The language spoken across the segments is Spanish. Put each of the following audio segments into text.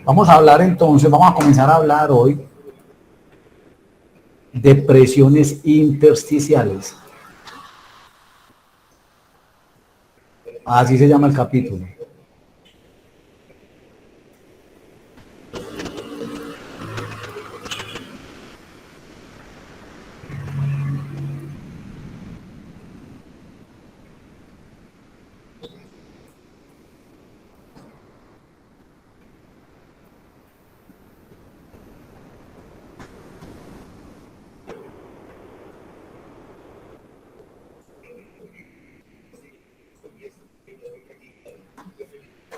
Vamos a hablar entonces, vamos a comenzar a hablar hoy de presiones intersticiales. Así se llama el capítulo.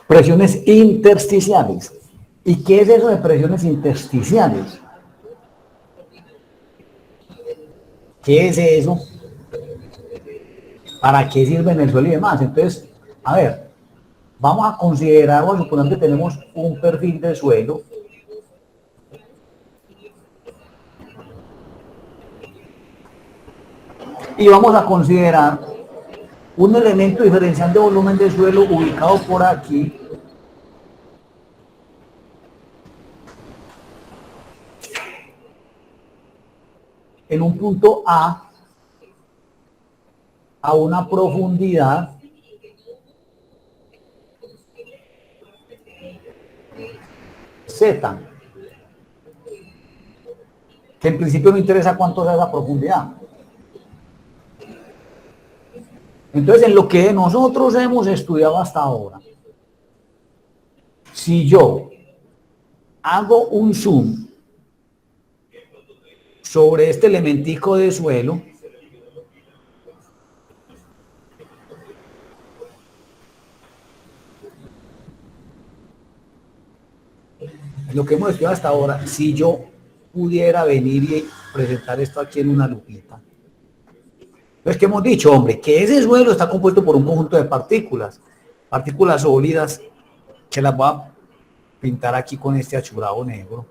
Presiones intersticiales. ¿Y qué es eso de presiones intersticiales? ¿Qué es eso? ¿Para qué sirve en el suelo y demás? Entonces, a ver, vamos a considerar o a suponer que tenemos un perfil de suelo y vamos a considerar un elemento diferencial de volumen de suelo ubicado por aquí en un punto a una profundidad Z, que en principio no interesa cuánto sea la profundidad. Entonces, en lo que nosotros hemos estudiado hasta ahora, si yo hago un zoom sobre este elementico de suelo, lo que hemos estudiado hasta ahora, si yo pudiera venir y presentar esto aquí en una lupita, pues que hemos dicho, hombre, que ese suelo está compuesto por un conjunto de partículas sólidas, que las voy a pintar aquí con este achurado negro.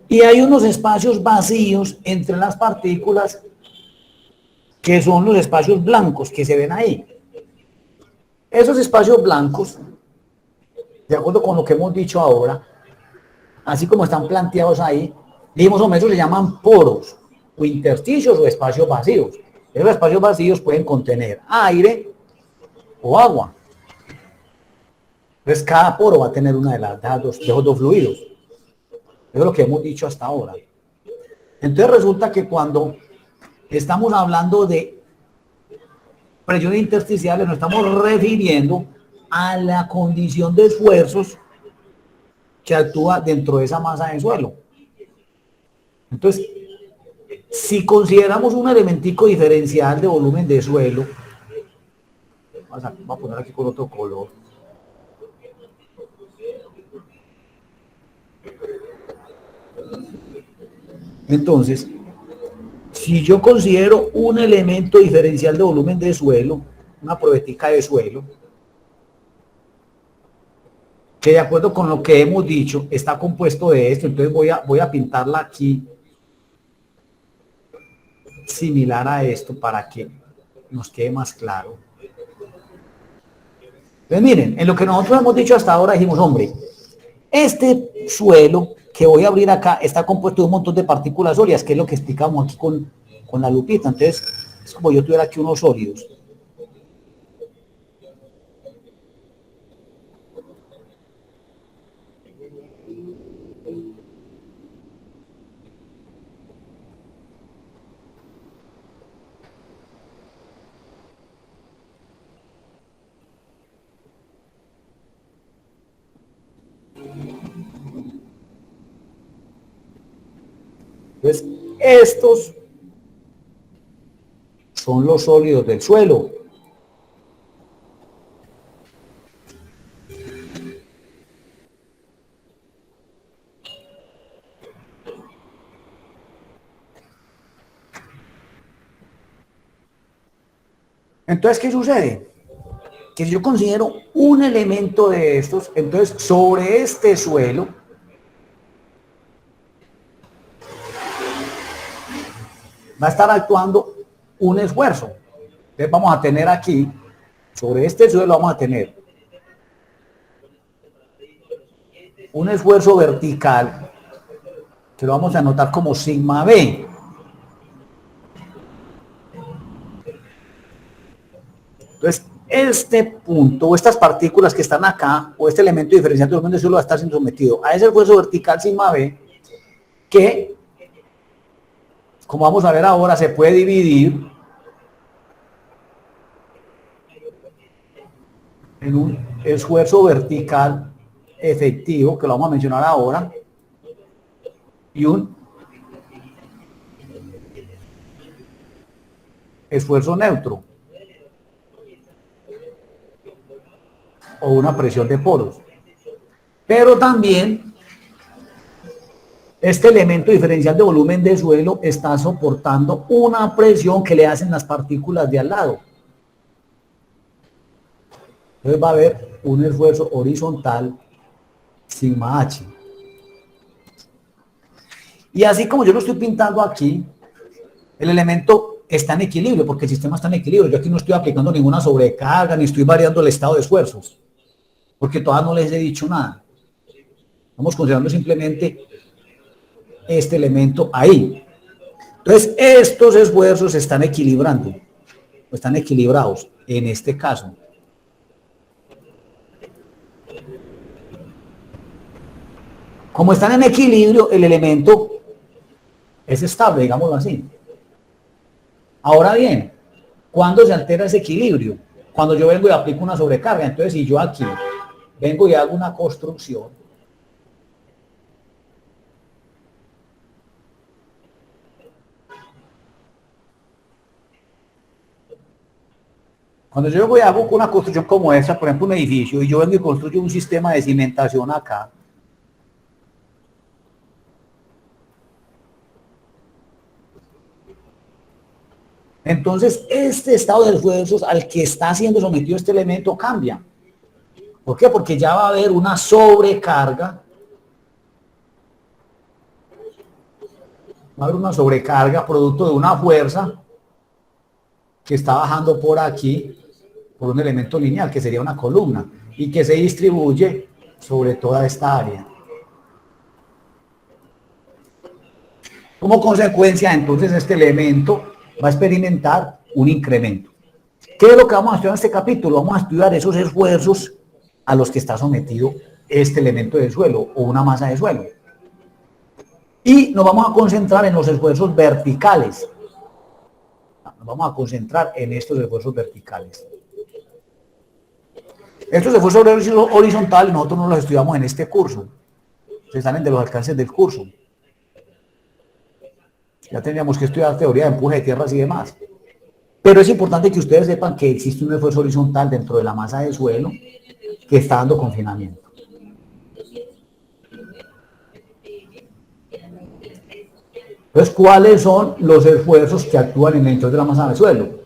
Y hay unos espacios vacíos entre las partículas que son los espacios blancos que se ven ahí. Esos espacios blancos, de acuerdo con lo que hemos dicho ahora, así como están planteados ahí, dijimos, hombre, eso se llaman poros, o intersticios o espacios vacíos. Esos espacios vacíos pueden contener aire o agua. Entonces, cada poro va a tener una de esos dos fluidos. Eso es lo que hemos dicho hasta ahora. Entonces, resulta que cuando estamos hablando de presiones intersticiales, nos estamos refiriendo a la condición de esfuerzos que actúa dentro de esa masa de suelo. Entonces, si consideramos un elementico diferencial de volumen de suelo, vamos a poner aquí con otro color. Entonces, si yo considero un elemento diferencial de volumen de suelo, una probetica de suelo, que de acuerdo con lo que hemos dicho, está compuesto de esto, entonces voy a pintarla aquí similar a esto para que nos quede más claro. Entonces miren, en lo que nosotros hemos dicho hasta ahora dijimos, hombre, este suelo que voy a abrir acá está compuesto de un montón de partículas sólidas, que es lo que explicamos aquí con la lupita. Entonces, es como yo tuviera aquí unos sólidos. Entonces, estos son los sólidos del suelo. Entonces, ¿qué sucede? Que si yo considero un elemento de estos, entonces sobre este suelo va a estar actuando un esfuerzo. Entonces vamos a tener aquí, sobre este suelo vamos a tener un esfuerzo vertical que lo vamos a anotar como sigma B. Entonces, este punto o estas partículas que están acá, o este elemento diferencial del volumen del suelo va a estar siendo sometido a ese esfuerzo vertical sigma B, que, como vamos a ver ahora, se puede dividir en un esfuerzo vertical efectivo, que lo vamos a mencionar ahora, y un esfuerzo neutro, o una presión de poros. Pero también este elemento diferencial de volumen de suelo está soportando una presión que le hacen las partículas de al lado. Entonces va a haber un esfuerzo horizontal sigma H. Y así como yo lo estoy pintando aquí, el elemento está en equilibrio, porque el sistema está en equilibrio. Yo aquí no estoy aplicando ninguna sobrecarga, ni estoy variando el estado de esfuerzos, porque todavía no les he dicho nada. Estamos considerando simplemente este elemento ahí. Entonces, estos esfuerzos se están equilibrando, están equilibrados en este caso. Como están en equilibrio, el elemento es estable, digámoslo así. Ahora bien, ¿cuándo se altera ese equilibrio? Cuando yo vengo y aplico una sobrecarga. Entonces, si yo aquí vengo y hago una construcción, cuando yo voy a hago una construcción como esta, por ejemplo, un edificio, y yo vengo y construyo un sistema de cimentación acá, entonces este estado de esfuerzos al que está siendo sometido este elemento cambia. ¿Por qué? Porque ya va a haber una sobrecarga, va a haber una sobrecarga producto de una fuerza que está bajando por aquí, por un elemento lineal, que sería una columna, y que se distribuye sobre toda esta área. Como consecuencia, entonces, este elemento va a experimentar un incremento. ¿Qué es lo que vamos a estudiar en este capítulo? Vamos a estudiar esos esfuerzos a los que está sometido este elemento de suelo o una masa de suelo. Y nos vamos a concentrar en los esfuerzos verticales. Nos vamos a concentrar en estos esfuerzos verticales. Estos esfuerzos horizontales nosotros no los estudiamos en este curso. Se salen de los alcances del curso. Ya tendríamos que estudiar teoría de empuje de tierras y demás. Pero es importante que ustedes sepan que existe un esfuerzo horizontal dentro de la masa de suelo que está dando confinamiento. Entonces, ¿cuáles son los esfuerzos que actúan en el interior de la masa de suelo?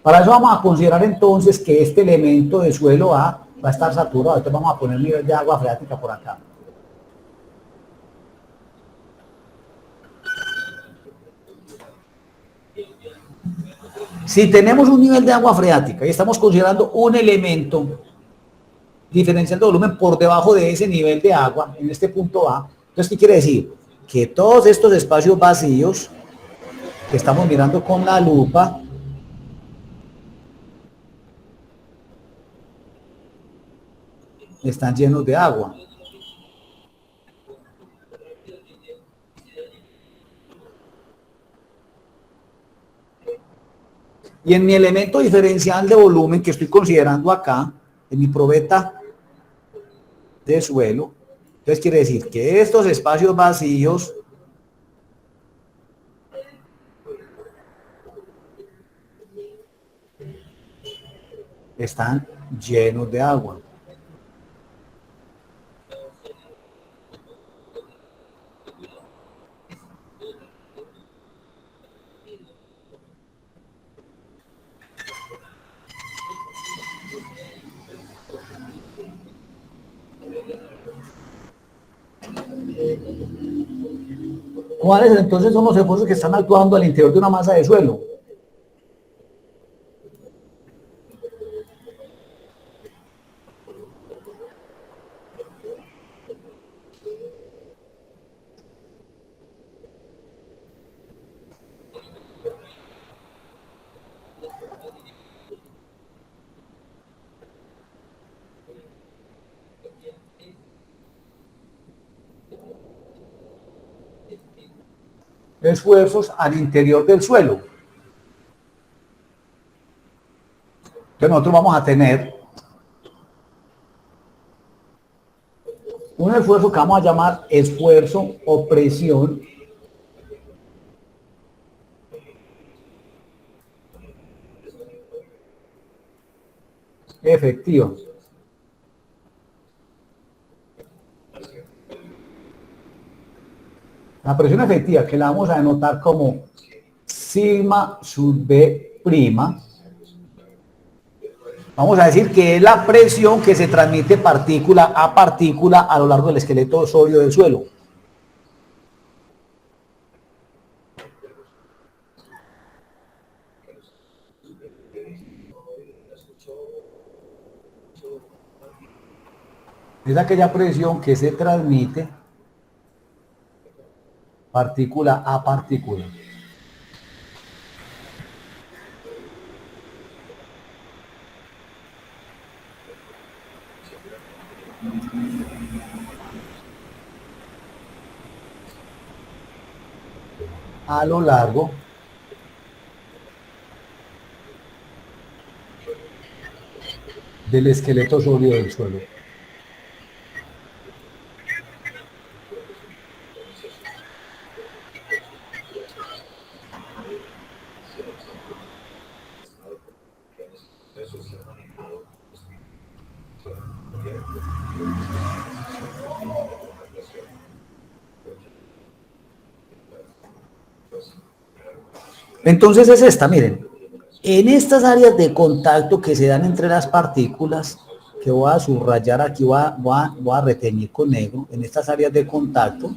Para eso vamos a considerar entonces que este elemento de suelo A va a estar saturado. Entonces vamos a poner un nivel de agua freática por acá. Si tenemos un nivel de agua freática y estamos considerando un elemento diferencial de volumen por debajo de ese nivel de agua, en este punto A, entonces, ¿qué quiere decir? Que todos estos espacios vacíos que estamos mirando con la lupa están llenos de agua. Y en mi elemento diferencial de volumen que estoy considerando acá, en mi probeta de suelo, entonces quiere decir que estos espacios vacíos están llenos de agua. ¿Cuáles entonces son los esfuerzos que están actuando al interior de una masa de suelo? Esfuerzos al interior del suelo. Entonces nosotros vamos a tener un esfuerzo que vamos a llamar esfuerzo o presión efectiva. La presión efectiva, que la vamos a denotar como sigma sub B prima, vamos a decir que es la presión que se transmite partícula a partícula a lo largo del esqueleto sólido del suelo. Es aquella presión que se transmite partícula a partícula. A lo largo del esqueleto sólido del suelo. Entonces es esta, miren, en estas áreas de contacto que se dan entre las partículas, que voy a subrayar aquí, voy a reteñir con negro, en estas áreas de contacto,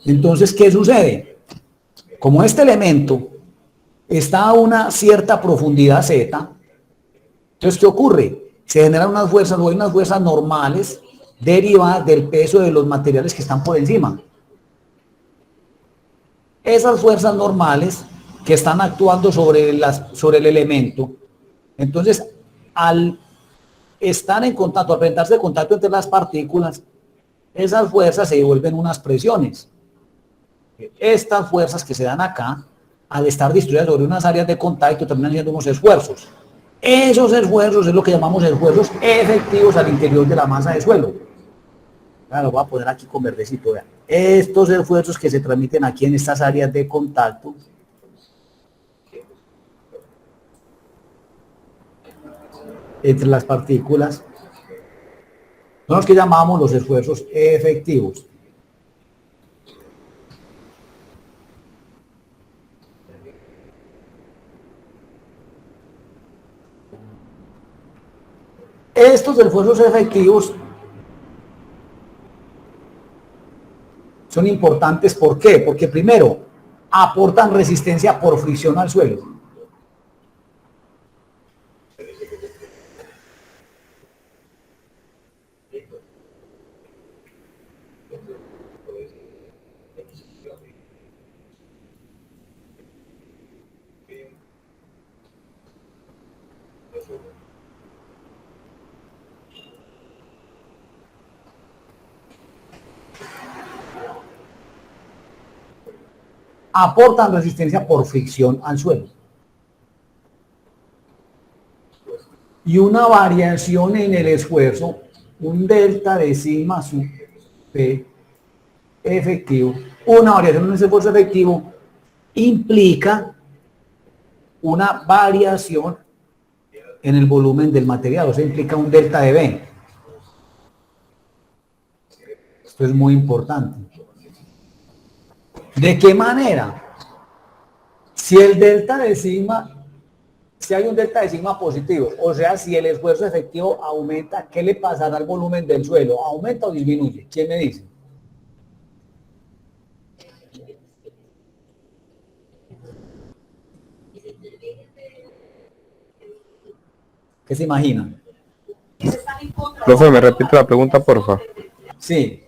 entonces, ¿qué sucede? Como este elemento está a una cierta profundidad Z, entonces, ¿qué ocurre? Se generan unas fuerzas, o hay unas fuerzas normales derivadas del peso de los materiales que están por encima. Esas fuerzas normales que están actuando sobre el elemento, entonces, al estar en contacto, al presentarse en contacto entre las partículas, esas fuerzas se devuelven unas presiones. Estas fuerzas que se dan acá, al estar distribuidas sobre unas áreas de contacto, terminan siendo unos esfuerzos. Esos esfuerzos es lo que llamamos esfuerzos efectivos al interior de la masa de suelo. Lo voy a poner aquí con verdecito, vean. Estos esfuerzos que se transmiten aquí en estas áreas de contacto entre las partículas son los que llamamos los esfuerzos efectivos. Estos esfuerzos efectivos son importantes, ¿por qué? Porque primero, aportan resistencia por fricción al suelo. Aportan resistencia por fricción al suelo. Y una variación en el esfuerzo, un delta de sigma sub P efectivo, una variación en ese esfuerzo efectivo implica una variación en el volumen del material, o sea, implica un delta de B. Esto es muy importante. ¿De qué manera? Si el delta de sigma Si hay un delta de sigma positivo, o sea, si el esfuerzo efectivo aumenta, ¿qué le pasará al volumen del suelo? ¿Aumenta o disminuye? ¿Quién me dice? ¿Qué se imaginan? Profe, me repite la pregunta, porfa. Sí,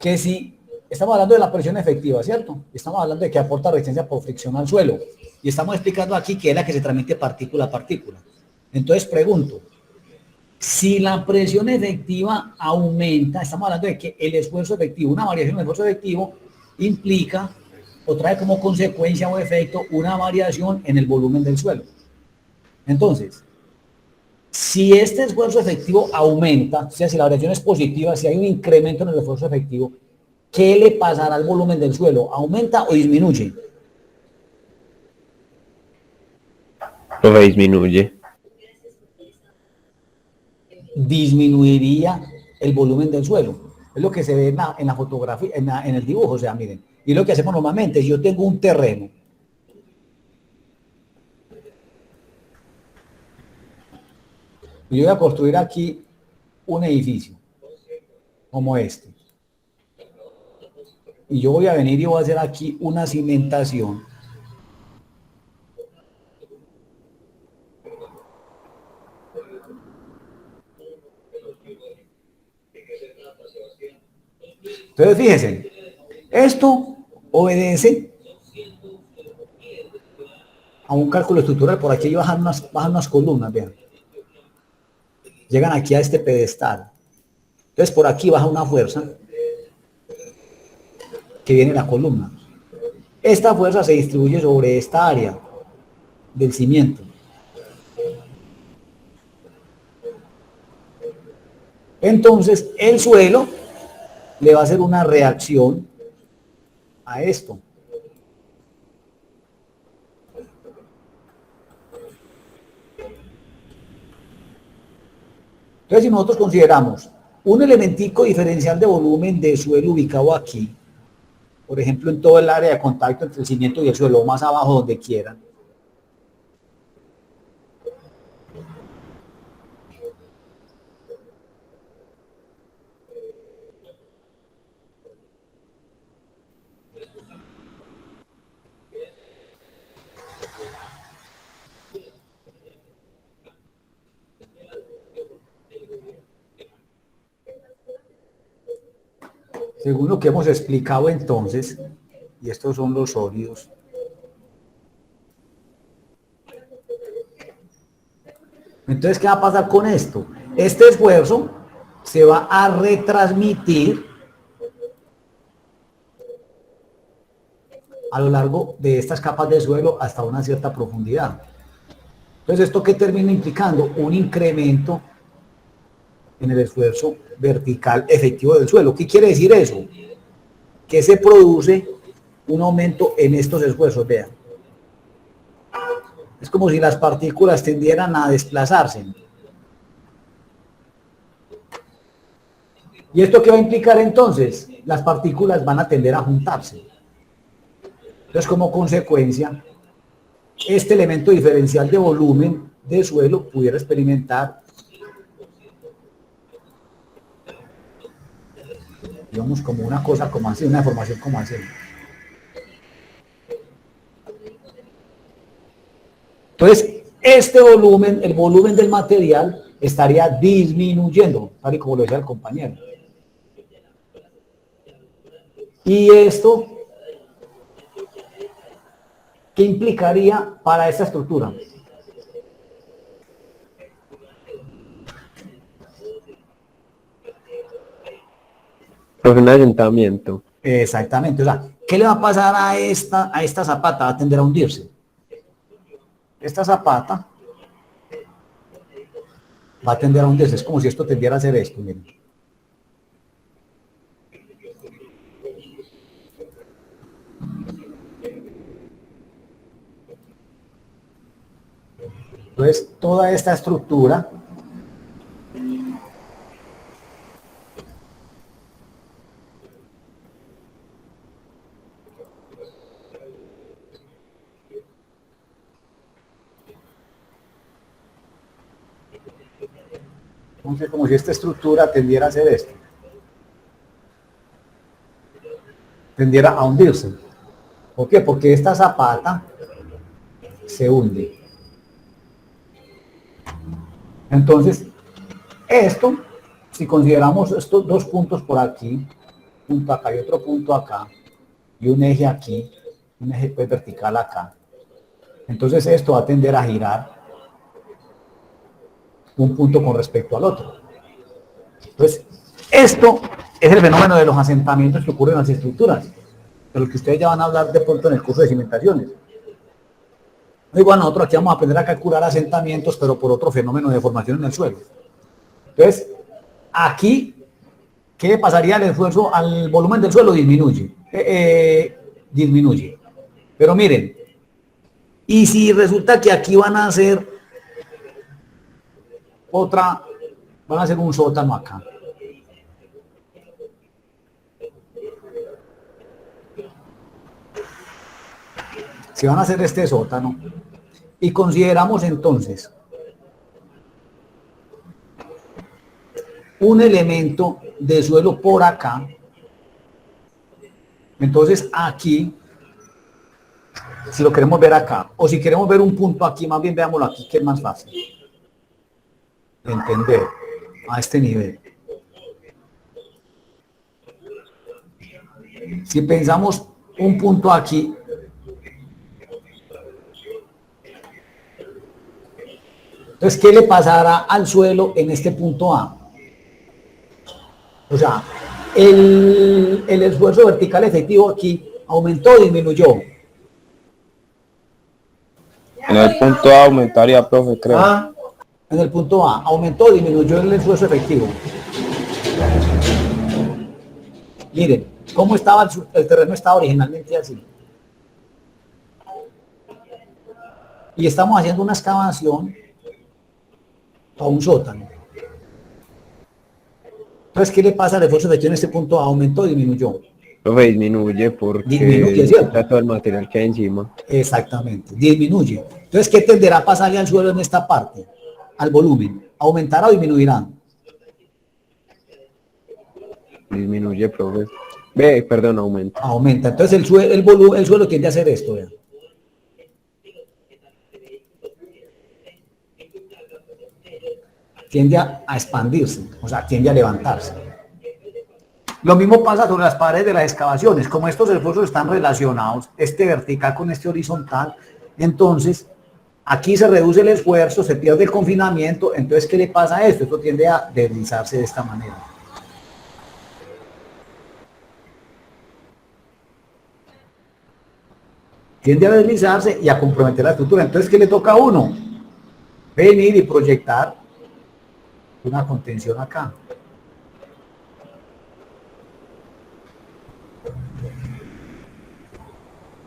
que si estamos hablando de la presión efectiva, ¿cierto? Estamos hablando de que aporta resistencia por fricción al suelo. Y estamos explicando aquí que es la que se transmite partícula a partícula. Entonces pregunto, si la presión efectiva aumenta, estamos hablando de que el esfuerzo efectivo, una variación del esfuerzo efectivo, implica o trae como consecuencia o efecto una variación en el volumen del suelo. Entonces, si este esfuerzo efectivo aumenta, o sea, si la variación es positiva, si hay un incremento en el esfuerzo efectivo, ¿qué le pasará al volumen del suelo? ¿Aumenta o disminuye? Profe, disminuye. Disminuiría el volumen del suelo. Es lo que se ve en la fotografía, en el dibujo, o sea, miren. Y lo que hacemos normalmente, si yo tengo un terreno, y yo voy a construir aquí un edificio, como este. Y yo voy a venir y voy a hacer aquí una cimentación. Entonces, fíjense, esto obedece a un cálculo estructural. Por aquí bajan unas columnas, vean. Llegan aquí a este pedestal. Entonces, por aquí baja una fuerza que viene la columna. Esta fuerza se distribuye sobre esta área del cimiento. Entonces, el suelo le va a hacer una reacción a esto. Entonces, si nosotros consideramos un elementico diferencial de volumen de suelo ubicado aquí, por ejemplo, en todo el área de contacto entre el cimiento y el suelo, o más abajo donde quieran, según lo que hemos explicado entonces, y estos son los sólidos, entonces, ¿qué va a pasar con esto? Este esfuerzo se va a retransmitir a lo largo de estas capas de suelo hasta una cierta profundidad. Entonces, ¿esto qué termina implicando? Un incremento en el esfuerzo vertical efectivo del suelo. ¿Qué quiere decir eso? Que se produce un aumento en estos esfuerzos, vean. Es como si las partículas tendieran a desplazarse. ¿Y esto qué va a implicar entonces? Las partículas van a tender a juntarse. Entonces, como consecuencia, este elemento diferencial de volumen de suelo pudiera experimentar, digamos, como una cosa como así, una deformación como así. Entonces, este volumen, el volumen del material, estaría disminuyendo, tal y como lo decía el compañero. Y esto, ¿qué implicaría para esta estructura? Profe, un ayuntamiento. Exactamente, o sea, ¿qué le va a pasar a esta zapata? Va a tender a hundirse. Esta zapata va a tender a hundirse, es como si esto tendiera a hacer esto, miren. Entonces, toda esta estructura Entonces, como si esta estructura tendiera a hacer esto. Tendiera a hundirse. ¿Por qué? Porque esta zapata se hunde. Entonces, esto, si consideramos estos dos puntos por aquí, punto acá y otro punto acá, y un eje aquí, un eje pues, vertical acá, entonces esto va a tender a girar un punto con respecto al otro. Entonces, esto es el fenómeno de los asentamientos que ocurren en las estructuras, de lo que ustedes ya van a hablar de pronto en el curso de cimentaciones. Igual nosotros aquí vamos a aprender a calcular asentamientos, pero por otro fenómeno de formación en el suelo. Entonces, aquí, ¿qué le pasaría al esfuerzo? Al volumen del suelo disminuye. Disminuye. Pero miren, y si resulta que aquí van a hacer van a hacer un sótano acá. Si van a hacer este sótano, y consideramos entonces un elemento de suelo por acá, entonces aquí, si lo queremos ver acá, o si queremos ver un punto aquí, más bien veámoslo aquí, que es más fácil de entender a este nivel. Si pensamos un punto aquí, entonces, ¿qué le pasará al suelo en este punto A? O sea, el esfuerzo vertical efectivo aquí aumentó o disminuyó. En el punto A aumentaría, profe, creo. En el punto A, aumentó o disminuyó el esfuerzo efectivo. Miren, ¿cómo estaba el terreno? Estaba originalmente así. Y estamos haciendo una excavación a un sótano. Entonces, ¿qué le pasa al esfuerzo efectivo en este punto A? ¿Aumentó o disminuyó? Profe, disminuye porque Disminuye, ¿cierto? está todo el material que hay encima. Exactamente, disminuye. Entonces, ¿qué tenderá a pasarle al suelo en esta parte? Al volumen. ¿Aumentará o disminuirá? Disminuye, profe. Ve, perdón, aumenta. Aumenta. Entonces, el suelo tiende a hacer esto. Vean. Tiende a expandirse, o sea, tiende a levantarse. Lo mismo pasa sobre las paredes de las excavaciones. Como estos esfuerzos están relacionados, este vertical con este horizontal, entonces aquí se reduce el esfuerzo, se pierde el confinamiento. Entonces, ¿qué le pasa a esto? Esto tiende a deslizarse de esta manera. Tiende a deslizarse y a comprometer la estructura. Entonces, ¿qué le toca a uno? Venir y proyectar una contención acá.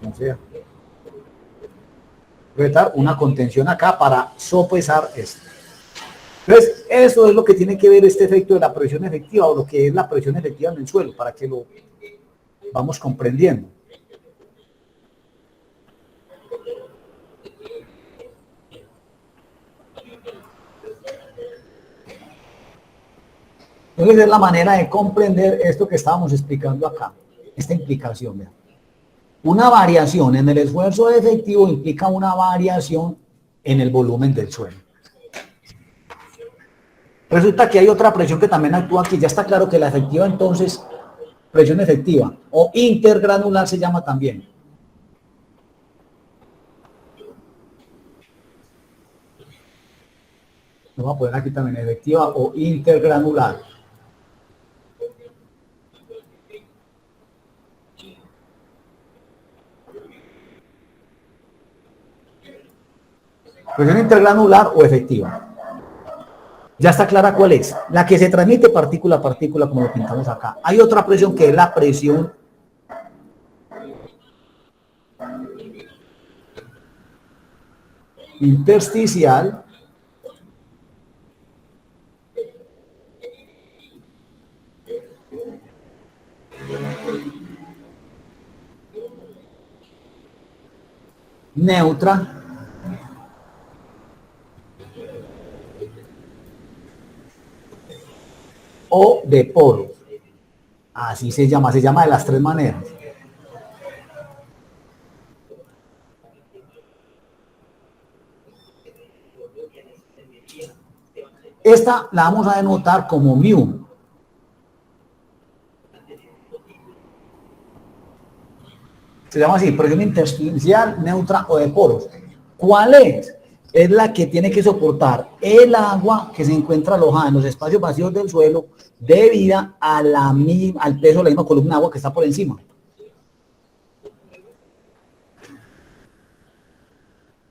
O sea, proyectar una contención acá para sopesar esto. Entonces, eso es lo que tiene que ver este efecto de la presión efectiva, o lo que es la presión efectiva en el suelo, para que lo vamos comprendiendo. Entonces, es la manera de comprender esto que estábamos explicando acá, esta implicación. Vean. Una variación en el esfuerzo efectivo implica una variación en el volumen del suelo. Resulta que hay otra presión que también actúa aquí. Ya está claro que la efectiva, entonces, presión efectiva o intergranular se llama también. Vamos a poner aquí también efectiva o intergranular. Presión intergranular o efectiva. Ya está clara cuál es. La que se transmite partícula a partícula, como lo pintamos acá. Hay otra presión que es la presión intersticial neutra de poros. Así se llama de las tres maneras. Esta la vamos a denotar como mu. Se llama así, presión intersticial, neutra o de poros. ¿Cuál es? Es la que tiene que soportar el agua que se encuentra alojada en los espacios vacíos del suelo debido a al peso de la misma columna de agua que está por encima.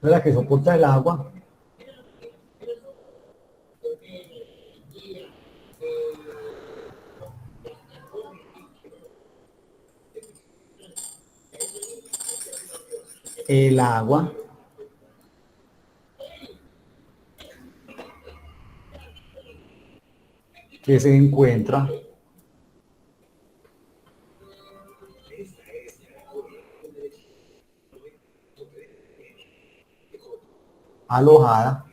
Es la que soporta el agua. El agua que se encuentra alojada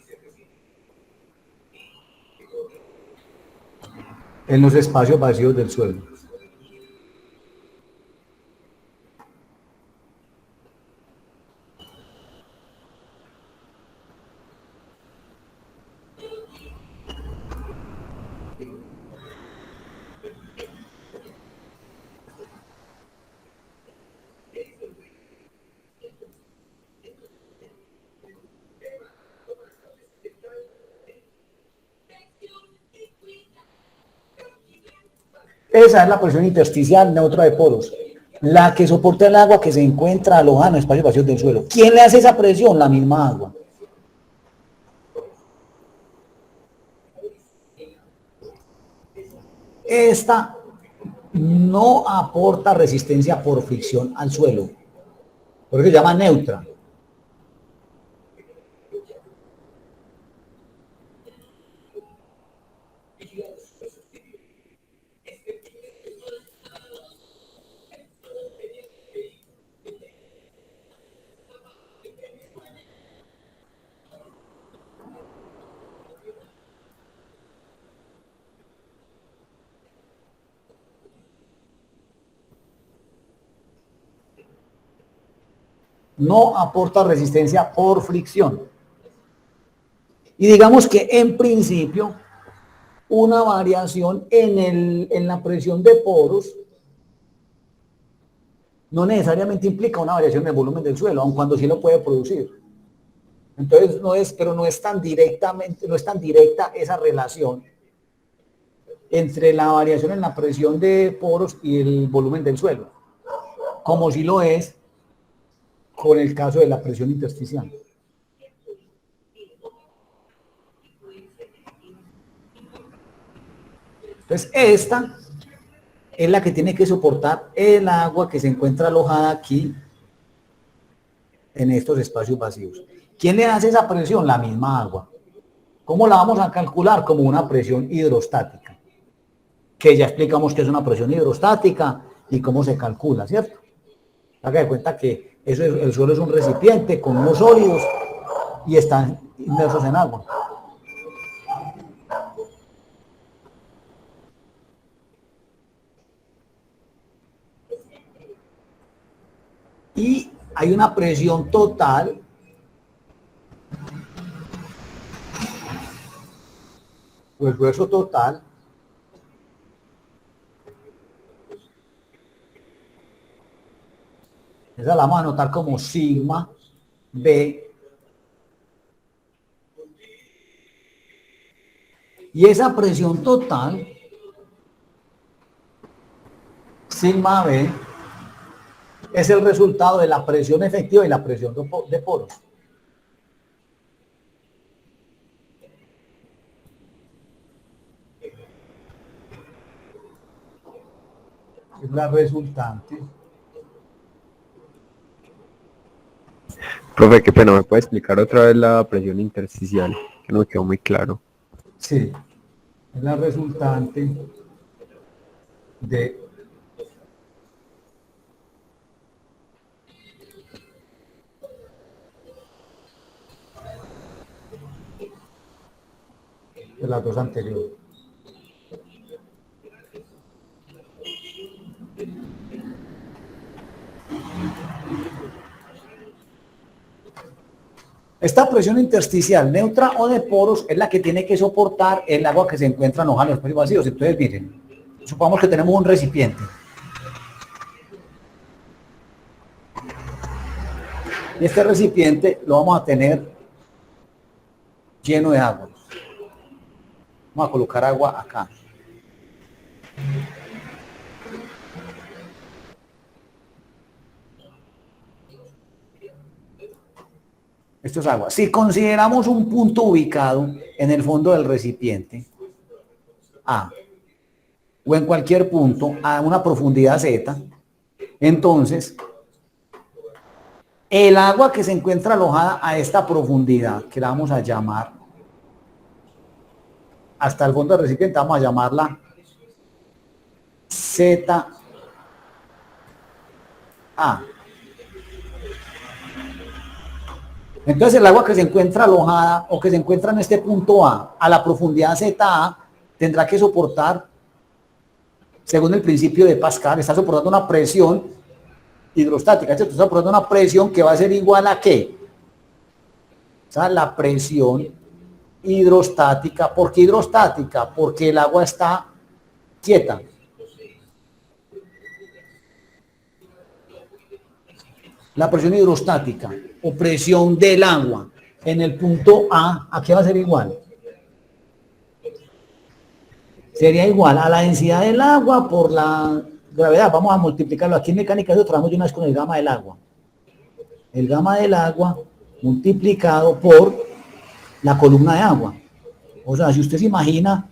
en los espacios vacíos del suelo. Esa es la presión intersticial neutra de poros, la que soporta el agua que se encuentra alojada en los espacios vacíos del suelo. ¿Quién le hace esa presión? La misma agua. Esta no aporta resistencia por fricción al suelo, por eso se llama neutra. No aporta resistencia por fricción. Y digamos que en principio una variación en la presión de poros no necesariamente implica una variación en el volumen del suelo, aun cuando sí lo puede producir. Entonces pero no es tan directa esa relación entre la variación en la presión de poros y el volumen del suelo, como si lo es con el caso de la presión intersticial. Entonces, esta es la que tiene que soportar el agua que se encuentra alojada aquí en estos espacios vacíos. ¿Quién le hace esa presión? La misma agua. ¿Cómo la vamos a calcular? Como una presión hidrostática, que ya explicamos que es una presión hidrostática y cómo se calcula, ¿cierto? Haga de cuenta que el suelo es un recipiente con unos sólidos y están inmersos en agua. Y hay una presión total o esfuerzo total esa la vamos a anotar como sigma B, y esa presión total sigma B es el resultado de la presión efectiva y la presión de poros. Es la resultante. Profe, qué pena, ¿me puede explicar otra vez la presión intersticial? Que no me quedó muy claro. Sí, es la resultante de las dos anteriores. Esta presión intersticial neutra o de poros es la que tiene que soportar el agua que se encuentra en los espacios vacíos. Entonces, miren, supongamos que tenemos un recipiente. Y este recipiente lo vamos a tener lleno de agua. Vamos a colocar agua acá. Esto es agua. Si consideramos un punto ubicado en el fondo del recipiente, A, o en cualquier punto a una profundidad Z, entonces el agua que se encuentra alojada a esta profundidad, que la vamos a llamar hasta el fondo del recipiente, vamos a llamarla ZA. Entonces el agua que se encuentra alojada o que se encuentra en este punto A la profundidad ZA tendrá que soportar, según el principio de Pascal, está soportando una presión hidrostática, está soportando una presión que va a ser igual a ¿qué? O sea, la presión hidrostática. ¿Por qué hidrostática? Porque el agua está quieta. La presión hidrostática o presión del agua en el punto ¿a qué va a ser igual? Sería igual a la densidad del agua por la gravedad. Vamos a multiplicarlo. Aquí en mecánica lo trabajamos de una vez con el gamma del agua. El gamma del agua multiplicado por la columna de agua. O sea, si usted se imagina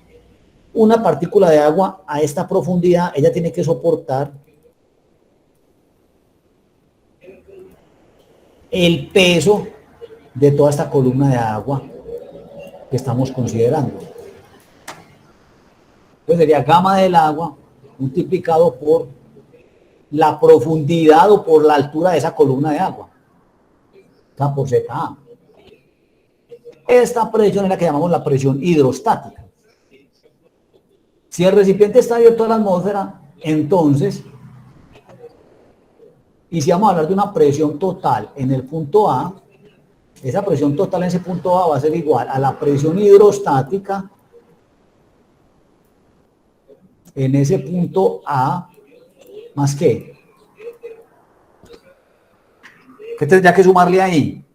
una partícula de agua a esta profundidad, ella tiene que soportar el peso de toda esta columna de agua que estamos considerando. Entonces sería gamma del agua multiplicado por la profundidad o por la altura de esa columna de agua. O sea, por ZA. Esta presión es la que llamamos la presión hidrostática. Si el recipiente está abierto a la atmósfera, entonces, y si vamos a hablar de una presión total en el punto A, esa presión total en ese punto A va a ser igual a la presión hidrostática en ese punto A, más ¿qué? ¿Qué tendría que sumarle ahí?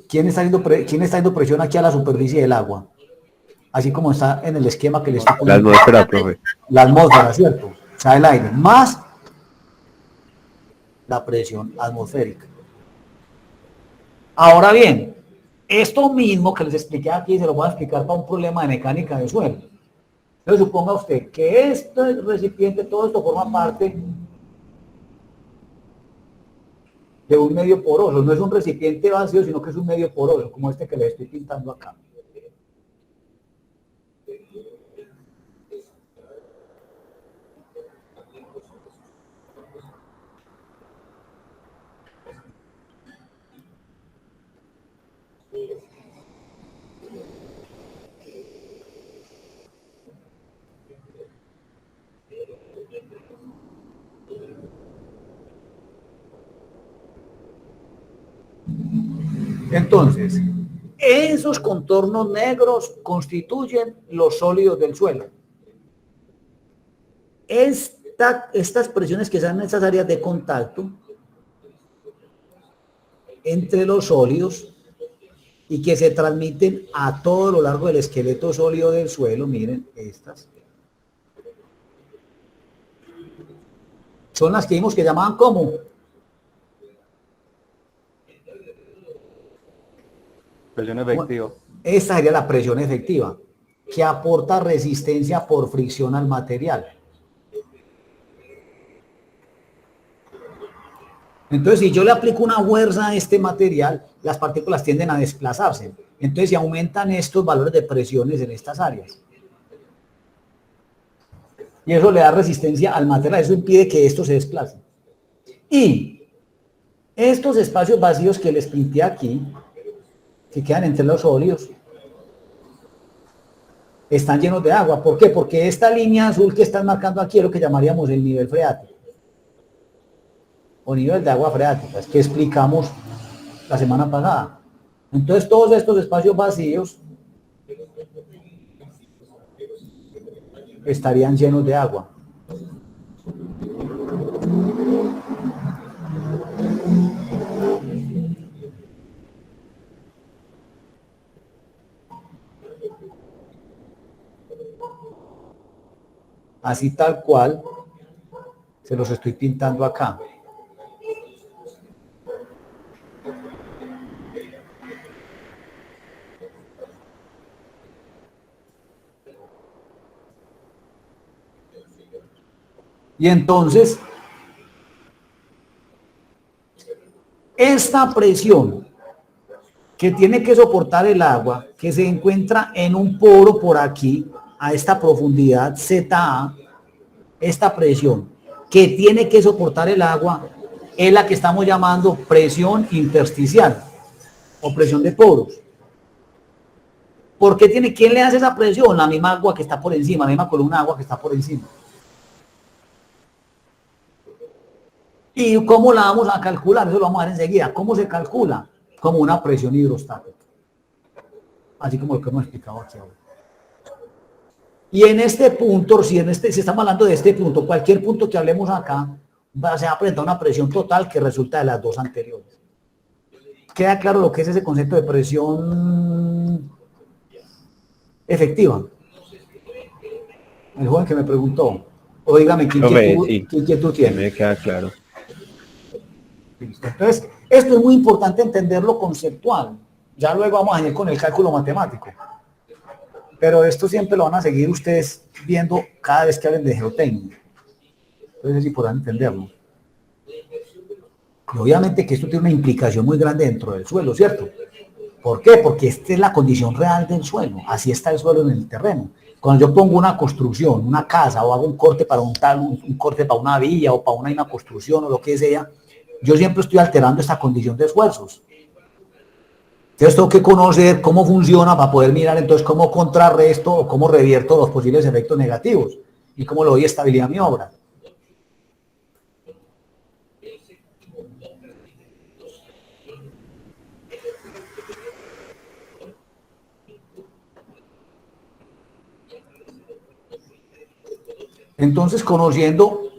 ¿Quién está dando presión aquí a la superficie del agua? Así como está en el esquema que le estoy poniendo. La atmósfera, profe. La atmósfera, ¿cierto? O sea, el aire, más la presión atmosférica. Ahora bien, esto mismo que les expliqué aquí se lo voy a explicar para un problema de mecánica de suelo. Entonces suponga usted que este recipiente, todo esto forma parte de un medio poroso. No es un recipiente vacío, sino que es un medio poroso, como este que les estoy pintando acá. Entonces, esos contornos negros constituyen los sólidos del suelo. Estas presiones que se dan en estas áreas de contacto entre los sólidos y que se transmiten a todo lo largo del esqueleto sólido del suelo, miren, estas son las que vimos que llamaban ¿cómo? Presión efectiva. Esta sería la presión efectiva, que aporta resistencia por fricción al material. Entonces, si yo le aplico una fuerza a este material, las partículas tienden a desplazarse. Entonces, se aumentan estos valores de presiones en estas áreas. Y eso le da resistencia al material, eso impide que esto se desplace. Y estos espacios vacíos que les pinté aquí, que quedan entre los sólidos, están llenos de agua. ¿Por qué? Porque esta línea azul que están marcando aquí es lo que llamaríamos el nivel freático. o nivel de agua freáticas que explicamos la semana pasada. Entonces todos estos espacios vacíos estarían llenos de agua. Así tal cual se los estoy pintando acá. Y entonces, esta presión que tiene que soportar el agua, que se encuentra en un poro por aquí, a esta profundidad ZA, esta presión que tiene que soportar el agua, es la que estamos llamando presión intersticial o presión de poros. ¿Por qué tiene? ¿Quién le hace esa presión? La misma agua que está por encima, la misma columna de agua que está por encima. ¿Y cómo la vamos a calcular? Eso lo vamos a ver enseguida. ¿Cómo se calcula? Como una presión hidrostática. Así como lo que hemos explicado aquí ahora. Y en este punto, si estamos hablando de este punto, cualquier punto que hablemos acá, se va a presentar una presión total que resulta de las dos anteriores. ¿Queda claro lo que es ese concepto de presión efectiva? El joven que me preguntó. O dígame, ¿qué inquietud tiene? Me queda claro. Listo. Entonces, esto es muy importante entenderlo conceptual. Ya luego vamos a ir con el cálculo matemático. Pero esto siempre lo van a seguir ustedes viendo cada vez que hablen de geotecnia. Entonces es importante entenderlo. Y obviamente que esto tiene una implicación muy grande dentro del suelo, ¿cierto? ¿Por qué? Porque esta es la condición real del suelo. Así está el suelo en el terreno. Cuando yo pongo una construcción, una casa, o hago un corte para un corte para una vía, o para una construcción, o lo que sea, yo siempre estoy alterando esta condición de esfuerzos. Entonces tengo que conocer cómo funciona para poder mirar entonces cómo contrarresto o cómo revierto los posibles efectos negativos y cómo le doy estabilidad a mi obra. Entonces, conociendo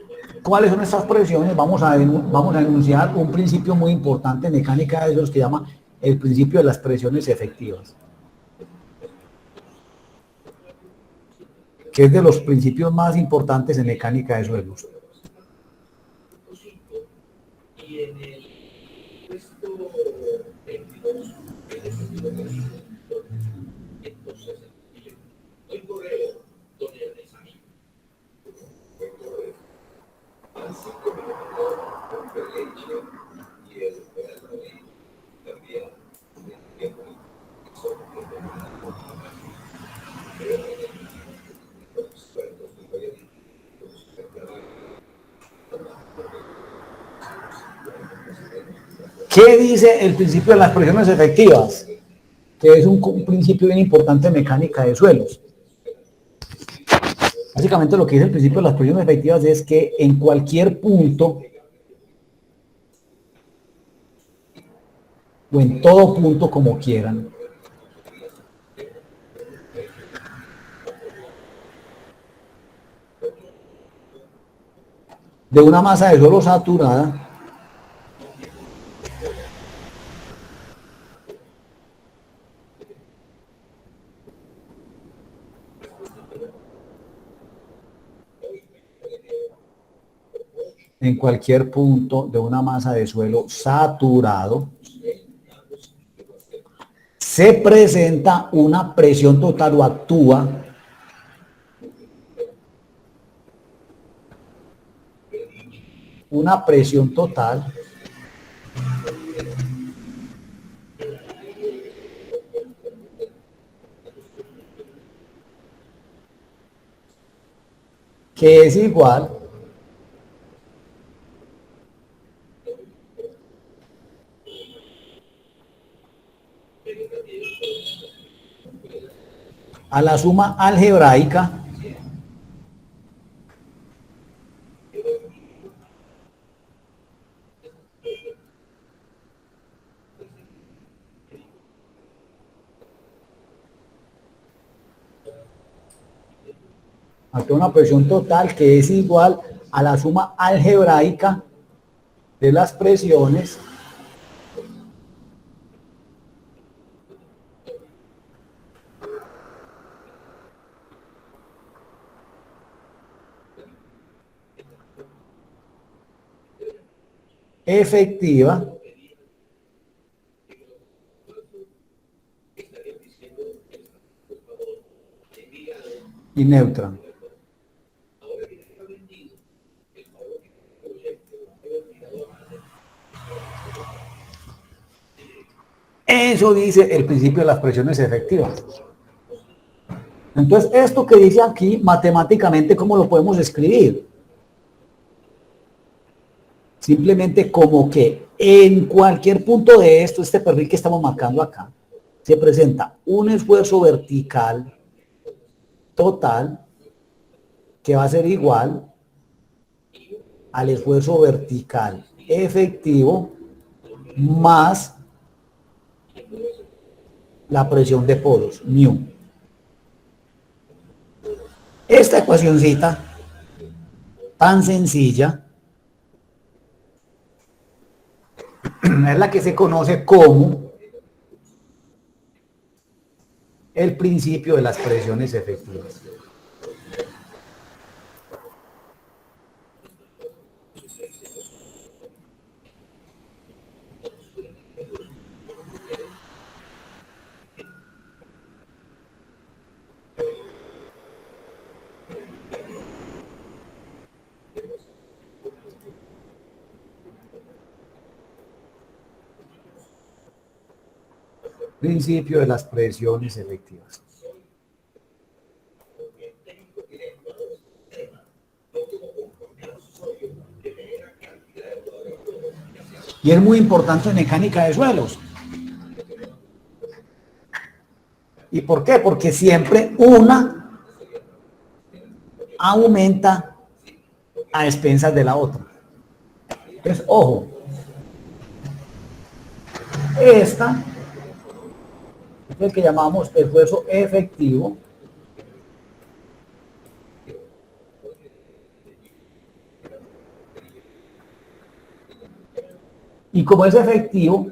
cuáles son estas presiones, vamos a enunciar un principio muy importante en mecánica de suelos que se llama el principio de las presiones efectivas, que es de los principios más importantes en mecánica de suelos. ¿Qué dice el principio de las presiones efectivas? Que es un principio bien importante en mecánica de suelos. Básicamente lo que dice el principio de las presiones efectivas es que en cualquier punto o en todo punto, como quieran, de una masa de suelo saturada, en cualquier punto de una masa de suelo saturado, se presenta una presión total o actúa una presión total que es igual a la suma algebraica Actúa una presión total que es igual a la suma algebraica de las presiones efectiva y neutra. Eso dice el principio de las presiones efectivas. Entonces, esto que dice aquí, matemáticamente, ¿cómo lo podemos escribir? Simplemente como que en cualquier punto de esto, este perfil que estamos marcando acá, se presenta un esfuerzo vertical total que va a ser igual al esfuerzo vertical efectivo más la presión de poros, μ. Esta ecuacioncita tan sencilla es la que se conoce como el principio de las presiones efectivas. Principio de las presiones efectivas. Y es muy importante en mecánica de suelos. ¿Y por qué? Porque siempre una aumenta a expensas de la otra. Entonces, ojo, esta es el que llamamos esfuerzo efectivo y como es efectivo,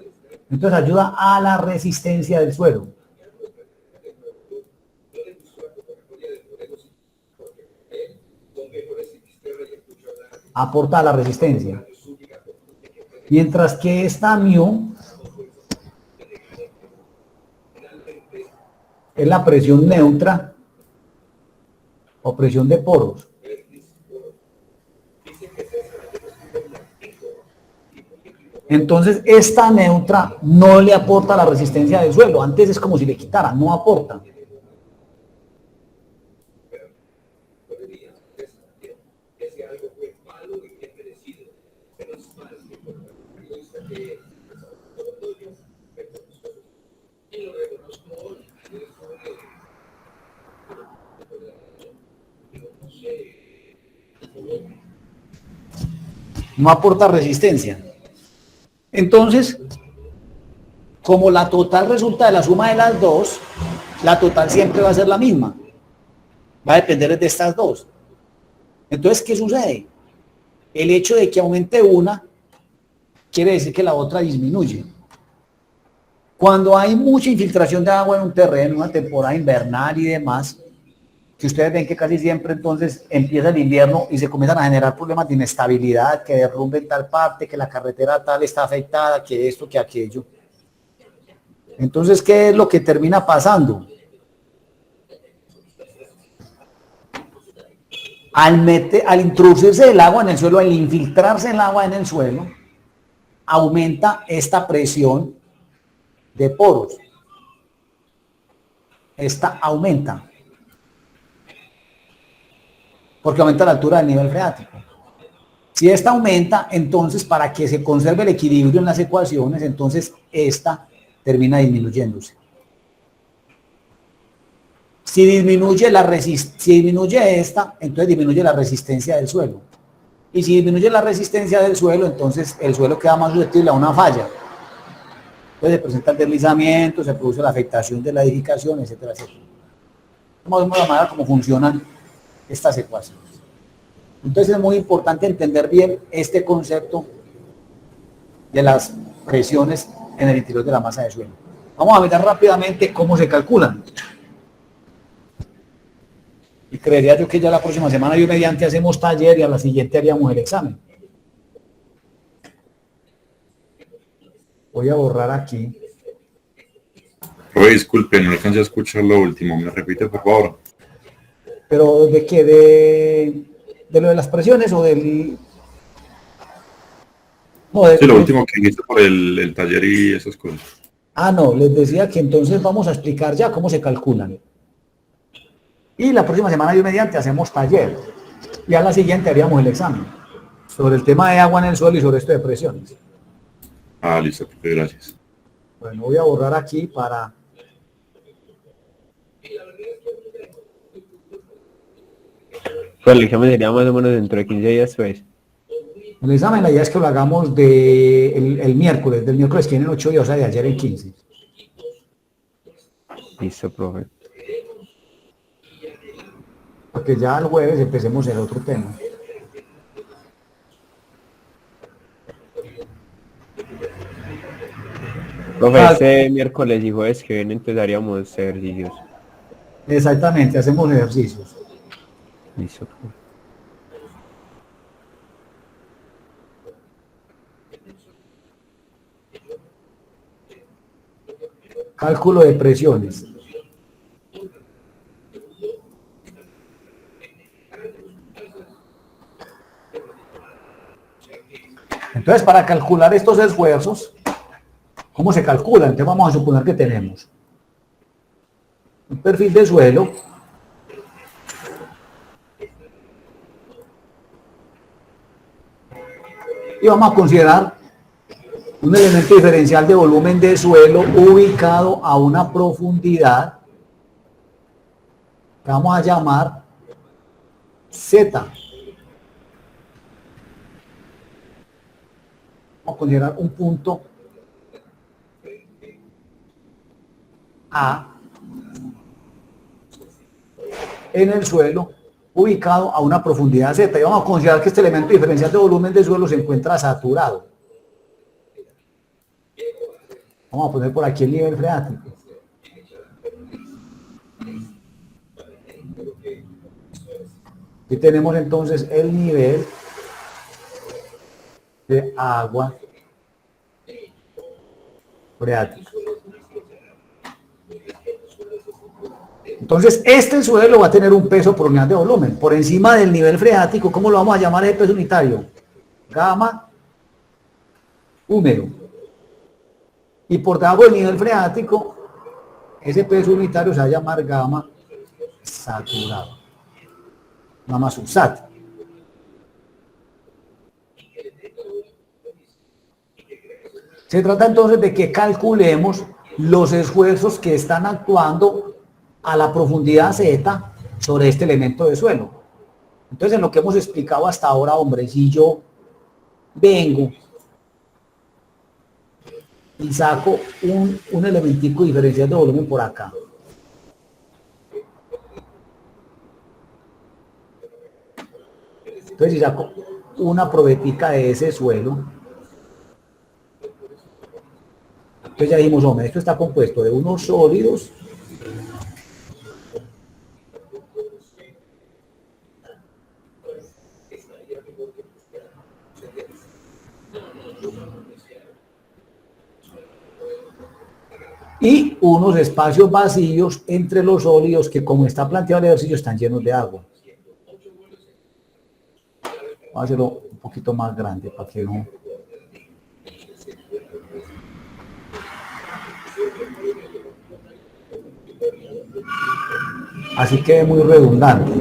entonces ayuda a la resistencia del suelo. Aporta a la resistencia. Mientras que esta μ es la presión neutra o presión de poros. Entonces esta neutra no le aporta la resistencia del suelo, antes es como si le quitara, no aporta. No aporta resistencia. Entonces, como la total resulta de la suma de las dos, la total siempre va a ser la misma. Va a depender de estas dos. Entonces, ¿qué sucede? El hecho de que aumente una quiere decir que la otra disminuye. Cuando hay mucha infiltración de agua en un terreno, una temporada invernal y demás, que ustedes ven que casi siempre entonces empieza el invierno y se comienzan a generar problemas de inestabilidad, que derrumben tal parte, que la carretera tal está afectada, que esto, que aquello. Entonces, ¿qué es lo que termina pasando? Al introducirse el agua en el suelo, al infiltrarse el agua en el suelo, aumenta esta presión de poros. Esta aumenta. Porque aumenta la altura del nivel freático. Si esta aumenta, entonces para que se conserve el equilibrio en las ecuaciones, entonces esta termina disminuyéndose. Si disminuye esta, entonces disminuye la resistencia del suelo. Y si disminuye la resistencia del suelo, entonces el suelo queda más susceptible a una falla. Entonces se presenta el deslizamiento, se produce la afectación de la edificación, etcétera, etcétera. Vamos a ver la manera como funcionan estas ecuaciones. Entonces es muy importante entender bien este concepto de las presiones en el interior de la masa de suelo. Vamos a ver rápidamente cómo se calculan. Y creería yo que ya la próxima semana yo mediante hacemos taller y a la siguiente haríamos el examen. Voy a borrar aquí. Oye, disculpe, no alcancé a escuchar lo último. ¿Me repite, por favor? ¿Pero de qué? ¿De lo de las presiones o del...? No, Sí, lo último que dijiste por el taller y esas cosas. Ah, no, les decía que entonces vamos a explicar ya cómo se calculan. Y la próxima semana, yo mediante, hacemos taller. Y a la siguiente haríamos el examen sobre el tema de agua en el suelo y sobre esto de presiones. Ah, listo, profe, gracias. Bueno, voy a borrar aquí para... Pues el examen sería más o menos dentro de 15 días, pues. El examen, la idea es que lo hagamos el miércoles, del miércoles que viene en 8 días, o sea, de ayer en 15. Listo, profe. Porque ya el jueves empecemos el otro tema. Profe, este miércoles y jueves que viene empezaríamos ejercicios. Exactamente, hacemos ejercicios. Listo, profe. Cálculo de presiones. Entonces, para calcular estos esfuerzos, ¿cómo se calculan? Entonces vamos a suponer que tenemos un perfil de suelo y vamos a considerar un elemento diferencial de volumen de suelo ubicado a una profundidad que vamos a llamar Z. Vamos a considerar un punto A en el suelo ubicado a una profundidad Z. Y vamos a considerar que este elemento diferencial de volumen de suelo se encuentra saturado. Vamos a poner por aquí el nivel freático. Aquí tenemos entonces el nivel de agua freático. Entonces, este suelo va a tener un peso por unidad de volumen. Por encima del nivel freático, ¿cómo lo vamos a llamar ese peso unitario? Gamma húmedo. Y por debajo del nivel freático, ese peso unitario se va a llamar gamma saturado. Gamma subsat. Se trata entonces de que calculemos los esfuerzos que están actuando a la profundidad Z sobre este elemento de suelo. Entonces, en lo que hemos explicado hasta ahora, hombre, si yo vengo y saco un elementico diferencial de volumen por acá, entonces si saco una probetica de ese suelo, entonces ya dijimos, hombre, esto está compuesto de unos sólidos y unos espacios vacíos entre los sólidos que, como está planteado el ejercicio, están llenos de agua. Vamos a hacerlo un poquito más grande para que no... Así que es muy redundante.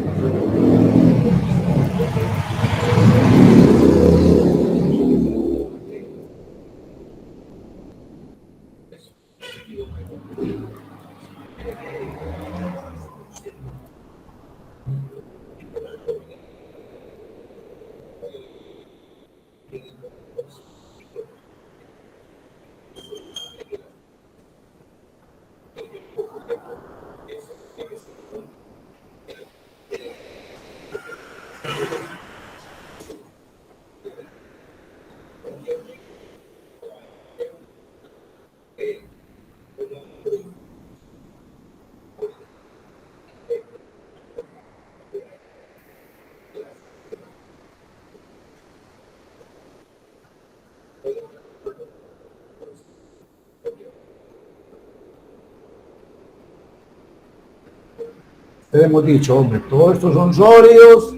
Entonces hemos dicho, hombre, todos estos son sólidos.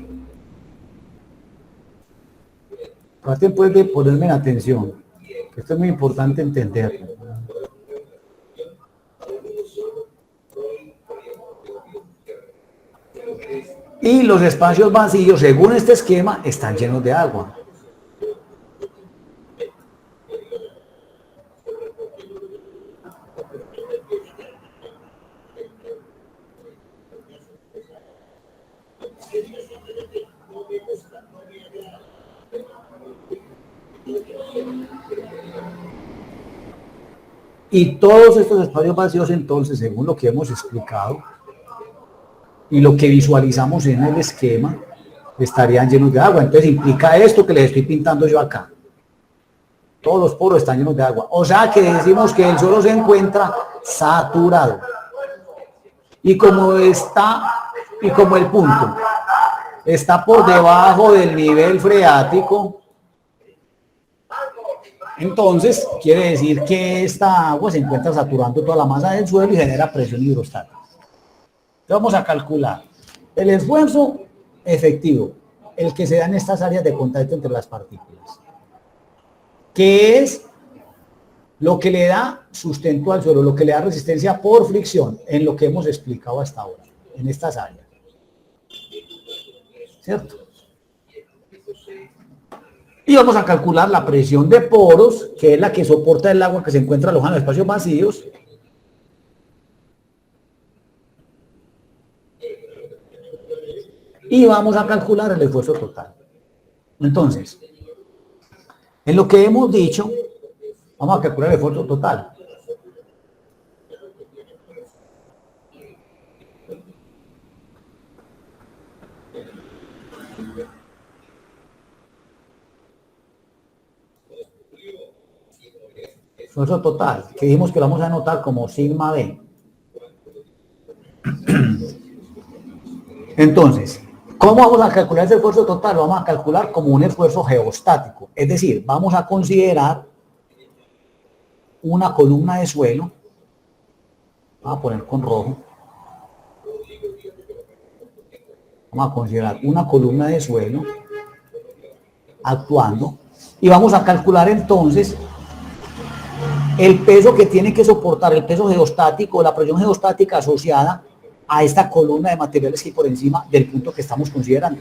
Traten pues de ponerme en atención, que esto es muy importante entenderlo. Y los espacios vacíos, según este esquema, están llenos de agua. Y todos estos espacios vacíos, entonces, según lo que hemos explicado y lo que visualizamos en el esquema, estarían llenos de agua. Entonces implica esto que les estoy pintando yo acá. Todos los poros están llenos de agua. O sea que decimos que el suelo se encuentra saturado. Y como el punto está por debajo del nivel freático, entonces quiere decir que esta agua se encuentra saturando toda la masa del suelo y genera presión hidrostática. Entonces vamos a calcular el esfuerzo efectivo, el que se da en estas áreas de contacto entre las partículas, que es lo que le da sustento al suelo, lo que le da resistencia por fricción, en lo que hemos explicado hasta ahora, en estas áreas. ¿Cierto? Y vamos a calcular la presión de poros, que es la que soporta el agua que se encuentra alojada en los espacios vacíos. Y vamos a calcular el esfuerzo total. Entonces, en lo que hemos dicho, vamos a calcular el esfuerzo total. Esfuerzo total, que dijimos que lo vamos a anotar como sigma B. Entonces, ¿cómo vamos a calcular ese esfuerzo total? Lo vamos a calcular como un esfuerzo geostático. Es decir, vamos a considerar una columna de suelo. Vamos a poner con rojo. Vamos a considerar una columna de suelo actuando. Y vamos a calcular entonces el peso que tiene que soportar, el peso geostático, la presión geostática asociada a esta columna de materiales que hay por encima del punto que estamos considerando.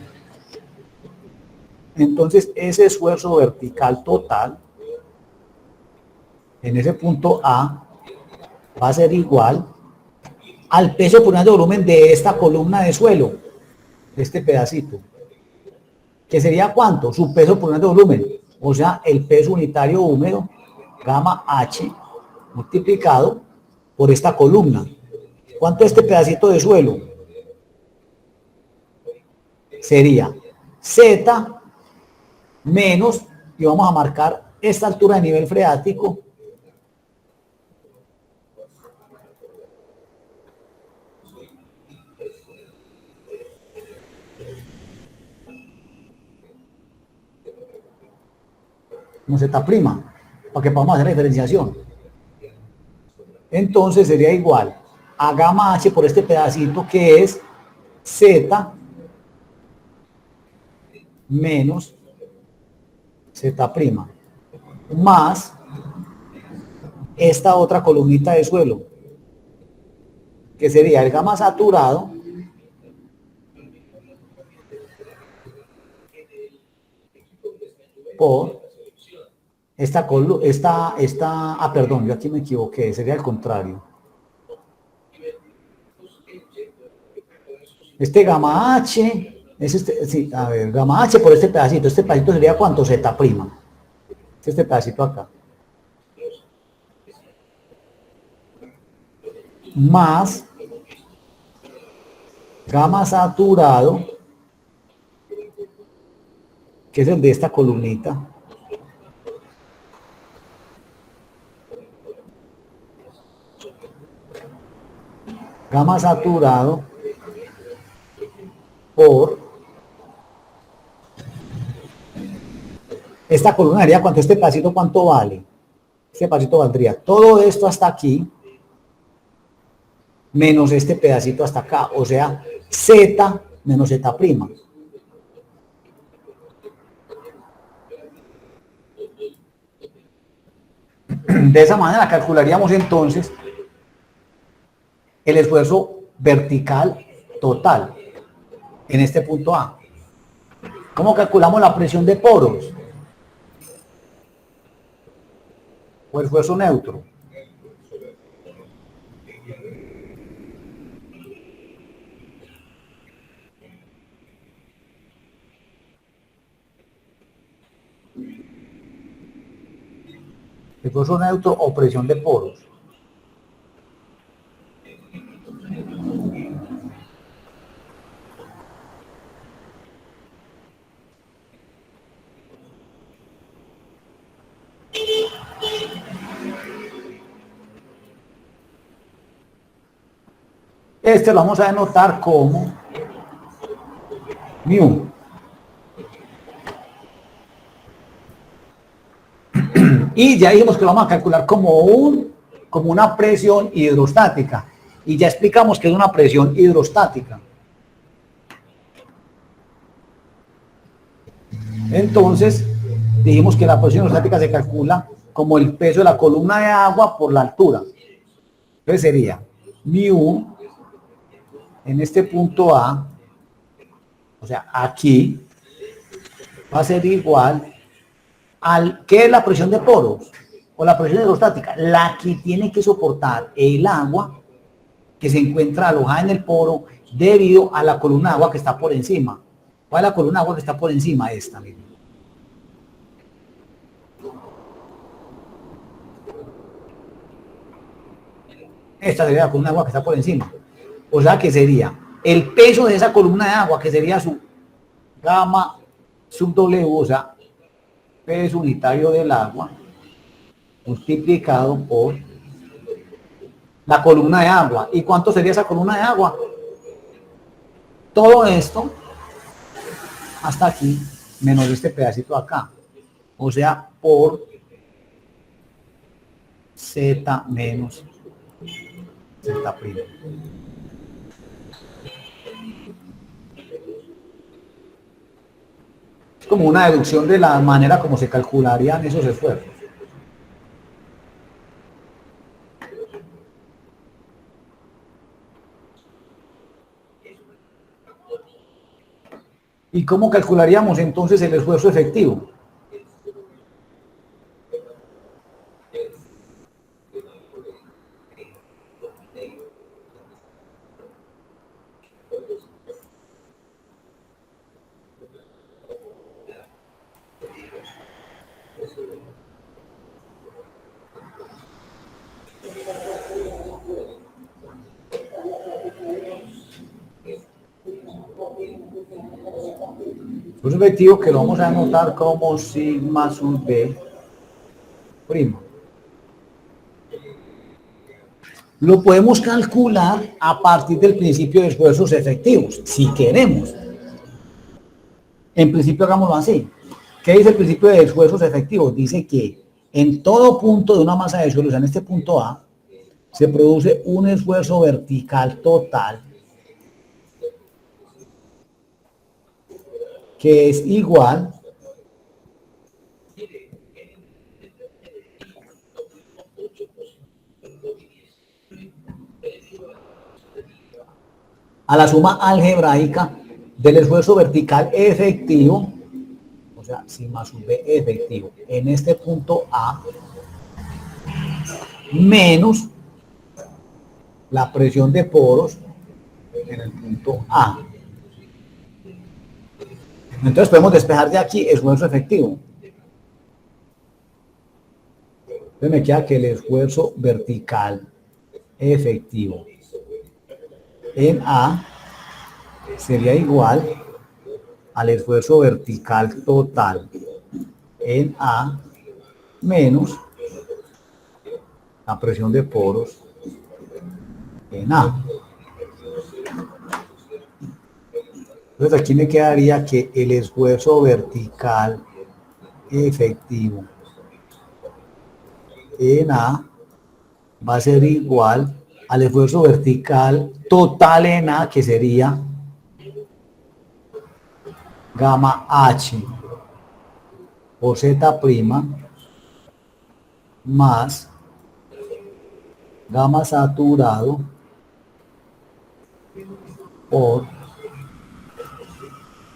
Entonces, ese esfuerzo vertical total en ese punto A va a ser igual al peso por unidad de volumen de esta columna de suelo, de este pedacito, que sería ¿cuánto? Su peso por unidad de volumen, o sea, el peso unitario húmedo, gamma H, multiplicado por esta columna. ¿Cuánto es este pedacito de suelo? Sería Z menos, y vamos a marcar esta altura de nivel freático, como Z', para que podamos hacer la diferenciación. Entonces sería igual a gamma H por este pedacito que es Z menos Z' más esta otra columnita de suelo, que sería el gamma saturado por perdón, yo aquí me equivoqué, sería el contrario. Este gamma H, gamma H por este pedacito sería ¿cuánto? Z'. Este pedacito acá. Más gamma saturado, que es el de esta columnita. Gamma saturado por esta columna sería ¿cuánto? Este pedacito ¿cuánto vale? Este pedacito valdría todo esto hasta aquí menos este pedacito hasta acá, o sea, Z menos Z prima. De esa manera calcularíamos entonces el esfuerzo vertical total en este punto A. ¿Cómo calculamos la presión de poros? O esfuerzo neutro. Esfuerzo neutro o presión de poros. Este lo vamos a denotar como mu. Y ya dijimos que lo vamos a calcular como una presión hidrostática. Y ya explicamos que es una presión hidrostática. Entonces, dijimos que la presión hidrostática se calcula como el peso de la columna de agua por la altura. Entonces sería mu en este punto A, o sea, aquí, va a ser igual al, ¿qué es la presión de poros? O la presión hidrostática, la que tiene que soportar el agua que se encuentra alojada en el poro debido a la columna de agua que está por encima. ¿Cuál es la columna de agua que está por encima? Esta, miren. Esta sería la columna de agua que está por encima. O sea que sería el peso de esa columna de agua, que sería su gamma sub W, o sea, peso unitario del agua, multiplicado por la columna de agua. ¿Y cuánto sería esa columna de agua? Todo esto hasta aquí, menos este pedacito de acá. O sea, por Z menos Z primo. Es como una deducción de la manera como se calcularían esos esfuerzos. ¿Y cómo calcularíamos entonces el esfuerzo efectivo? Un efectivo que lo vamos a anotar como sigma sub B primo. Lo podemos calcular a partir del principio de esfuerzos efectivos, si queremos. En principio hagámoslo así. ¿Qué dice el principio de esfuerzos efectivos? Dice que en todo punto de una masa de suelo, o sea, en este punto A, se produce un esfuerzo vertical total que es igual a la suma algebraica del esfuerzo vertical efectivo, o sea, sigma sub B efectivo, en este punto A, menos la presión de poros en el punto A. Entonces podemos despejar de aquí esfuerzo efectivo. Entonces me queda que el esfuerzo vertical efectivo en A sería igual al esfuerzo vertical total en A menos la presión de poros en A. Entonces aquí me quedaría que el esfuerzo vertical efectivo en A va a ser igual al esfuerzo vertical total en A, que sería gamma H por Z prima más gamma saturado por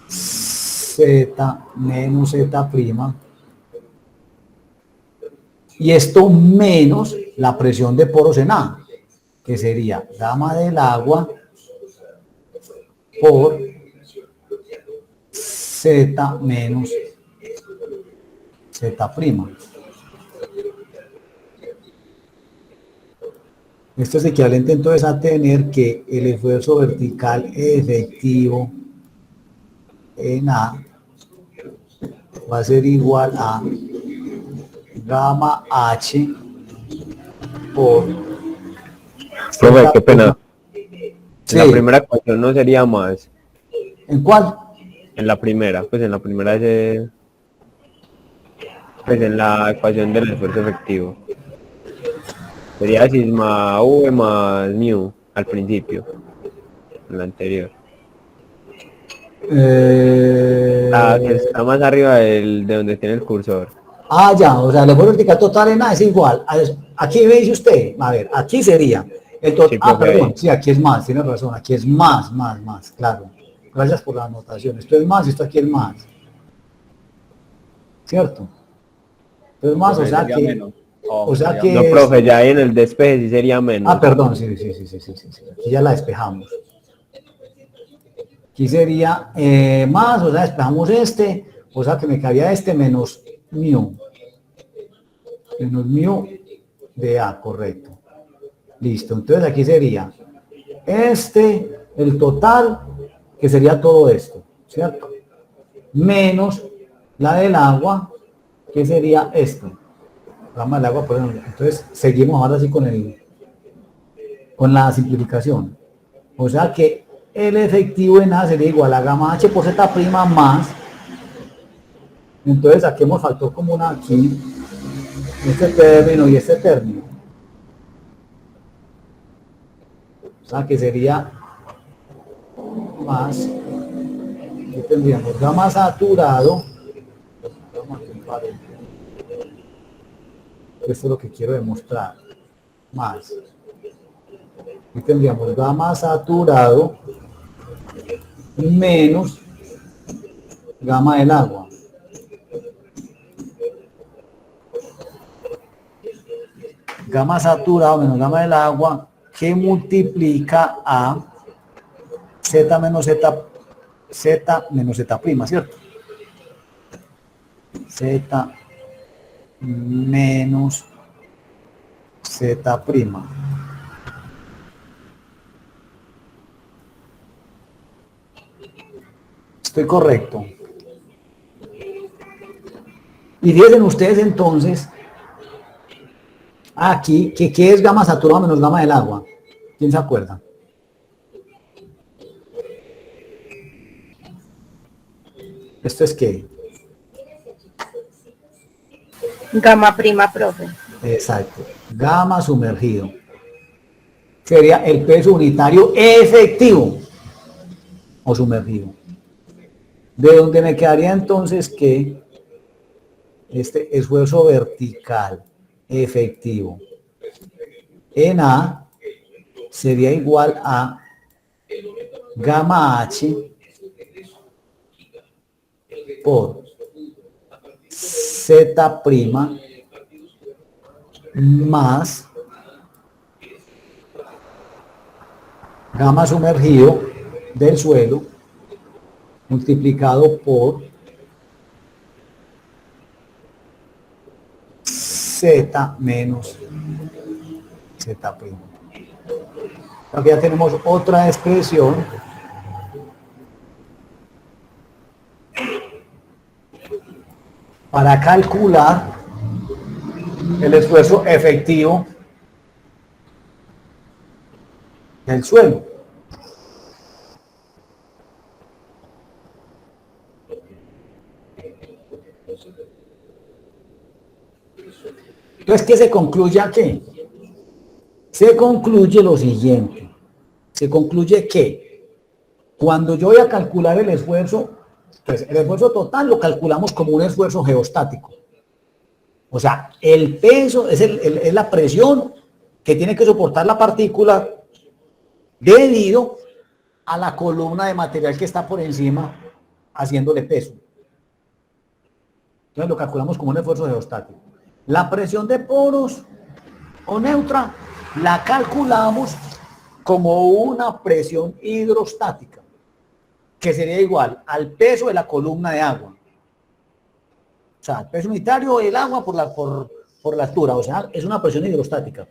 Z menos Z prima, y esto menos la presión de poros en A, que sería gamma del agua por Z menos Z prima. Esto es equivalente entonces a tener que el esfuerzo vertical efectivo en A va a ser igual a gamma H por... Profe, qué pena. Sí. En la primera ecuación no sería más. ¿En cuál? En la primera, pues en la primera pues en la ecuación del esfuerzo efectivo. Sería sigma V más mu al principio. En la anterior. La que está más arriba de donde tiene el cursor. Ah, ya, o sea, el esfuerzo vertical total en A es igual. Aquí me dice usted, a ver, aquí sería el total. Sí, Ah, profe. perdón, sí, aquí es más, tiene razón, aquí es más, claro. Gracias por la anotación. Esto es más, esto aquí es más. ¿Cierto? Esto es más, o sea Sería que... menos. O sea que... No, profe, ya ahí en el despeje sí sería menos. Ah, perdón, sí. Aquí ya la despejamos. Aquí sería más, o sea, despejamos este, o sea que me cabía este menos mu. Menos mu de A, correcto. Listo, entonces aquí sería el total, que sería todo esto, ¿cierto? Menos la del agua, que sería esto. Gamma del agua, por ejemplo. Entonces seguimos ahora así con la simplificación. O sea que el efectivo en A sería igual a gamma H por Z prima más. Entonces aquí hemos faltó como una aquí. Este término y este término. O sea que sería más. Aquí tendríamos gamma saturado. Esto es lo que quiero demostrar. Más. Aquí tendríamos gamma saturado menos gamma del agua. Gamma saturado menos gamma del agua que multiplica a Z menos Z menos Z prima, ¿cierto? Z menos Z prima. Estoy correcto. Y dicen ustedes entonces aquí que ¿qué es gamma saturado menos gamma del agua? ¿Quién se acuerda? ¿Esto es qué? Gamma prima, profe. Exacto. Gamma sumergido. Sería el peso unitario efectivo o sumergido. De donde me quedaría entonces que este esfuerzo vertical efectivo en A sería igual a gamma H por Z prima más gamma sumergido del suelo multiplicado por Z menos Z prima. Aquí ya tenemos otra expresión para calcular el esfuerzo efectivo del suelo. Entonces, ¿qué se concluye aquí? Se concluye lo siguiente. Se concluye que cuando yo voy a calcular el esfuerzo Entonces, el esfuerzo total lo calculamos como un esfuerzo geostático. O sea, el peso es la presión que tiene que soportar la partícula debido a la columna de material que está por encima haciéndole peso. Entonces lo calculamos como un esfuerzo geostático. La presión de poros o neutra la calculamos como una presión hidrostática, que sería igual al peso de la columna de agua. O sea, el peso unitario del agua por la altura, o sea, es una presión hidrostática.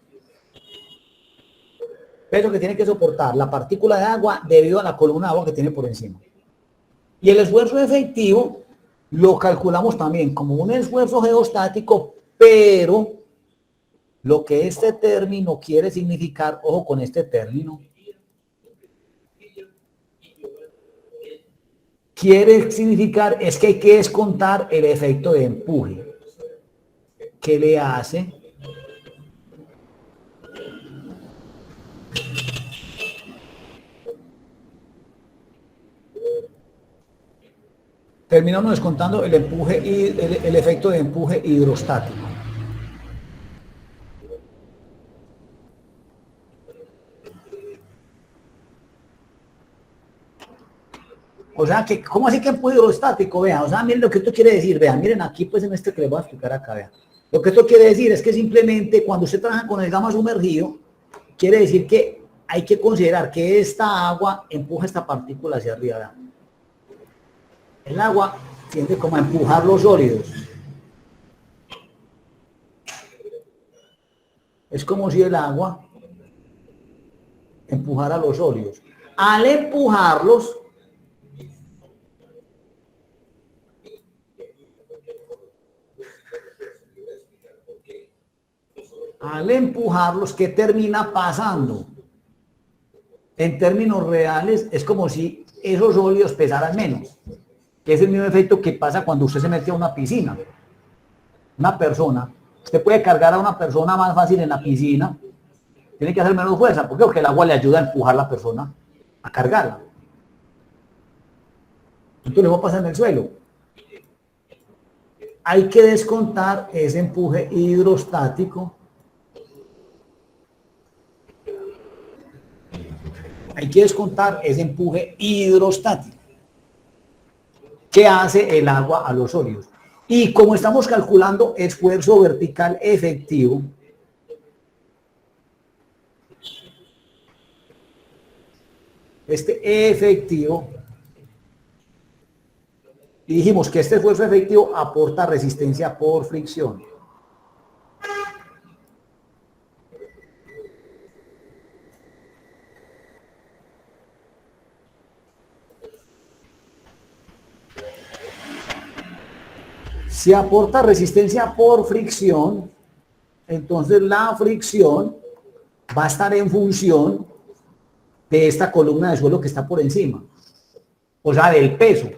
Peso que tiene que soportar la partícula de agua debido a la columna de agua que tiene por encima. Y el esfuerzo efectivo lo calculamos también como un esfuerzo geostático, pero lo que este término quiere significar, ojo con este término, quiere significar es que hay que descontar el efecto de empuje que le hace terminamos descontando el empuje y el efecto de empuje hidrostático. O sea, que, ¿cómo así que empuje hidrostático? Vean, o sea, miren lo que esto quiere decir, vean, miren aquí, pues en este que les voy a explicar acá, vean. Lo que esto quiere decir es que simplemente cuando usted trabaja con el gamma sumergido, quiere decir que hay que considerar que esta agua empuja esta partícula hacia arriba, vean. El agua tiende como a empujar los sólidos. Es como si el agua empujara los sólidos. Al empujarlos, ¿qué termina pasando? En términos reales, es como si esos sólidos pesaran menos. Que es el mismo efecto que pasa cuando usted se mete a una piscina. Una persona, usted puede cargar a una persona más fácil en la piscina, tiene que hacer menos fuerza. ¿Por qué? Porque el agua le ayuda a empujar a la persona, a cargarla. Entonces le va a pasar en el suelo. Hay que descontar ese empuje hidrostático. Hay que descontar ese empuje hidrostático que hace el agua a los sólidos. Y como estamos calculando esfuerzo vertical efectivo, este efectivo, y dijimos que este esfuerzo efectivo aporta resistencia por fricción. Si aporta resistencia por fricción, entonces la fricción va a estar en función de esta columna de suelo que está por encima, o sea, del peso.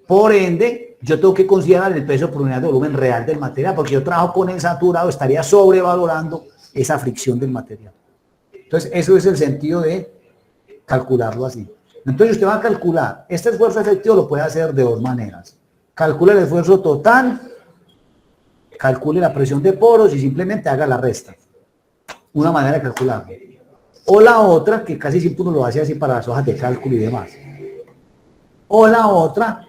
Por ende, yo tengo que considerar el peso por unidad de volumen real del material, porque yo trabajo con el saturado, estaría sobrevalorando esa fricción del material. Entonces, eso es el sentido de calcularlo así. Entonces, usted va a calcular, este esfuerzo efectivo lo puede hacer de dos maneras. Calcule el esfuerzo total, calcule la presión de poros y simplemente haga la resta. Una manera de calcularlo. O la otra, que casi siempre uno lo hace así para las hojas de cálculo y demás. O la otra,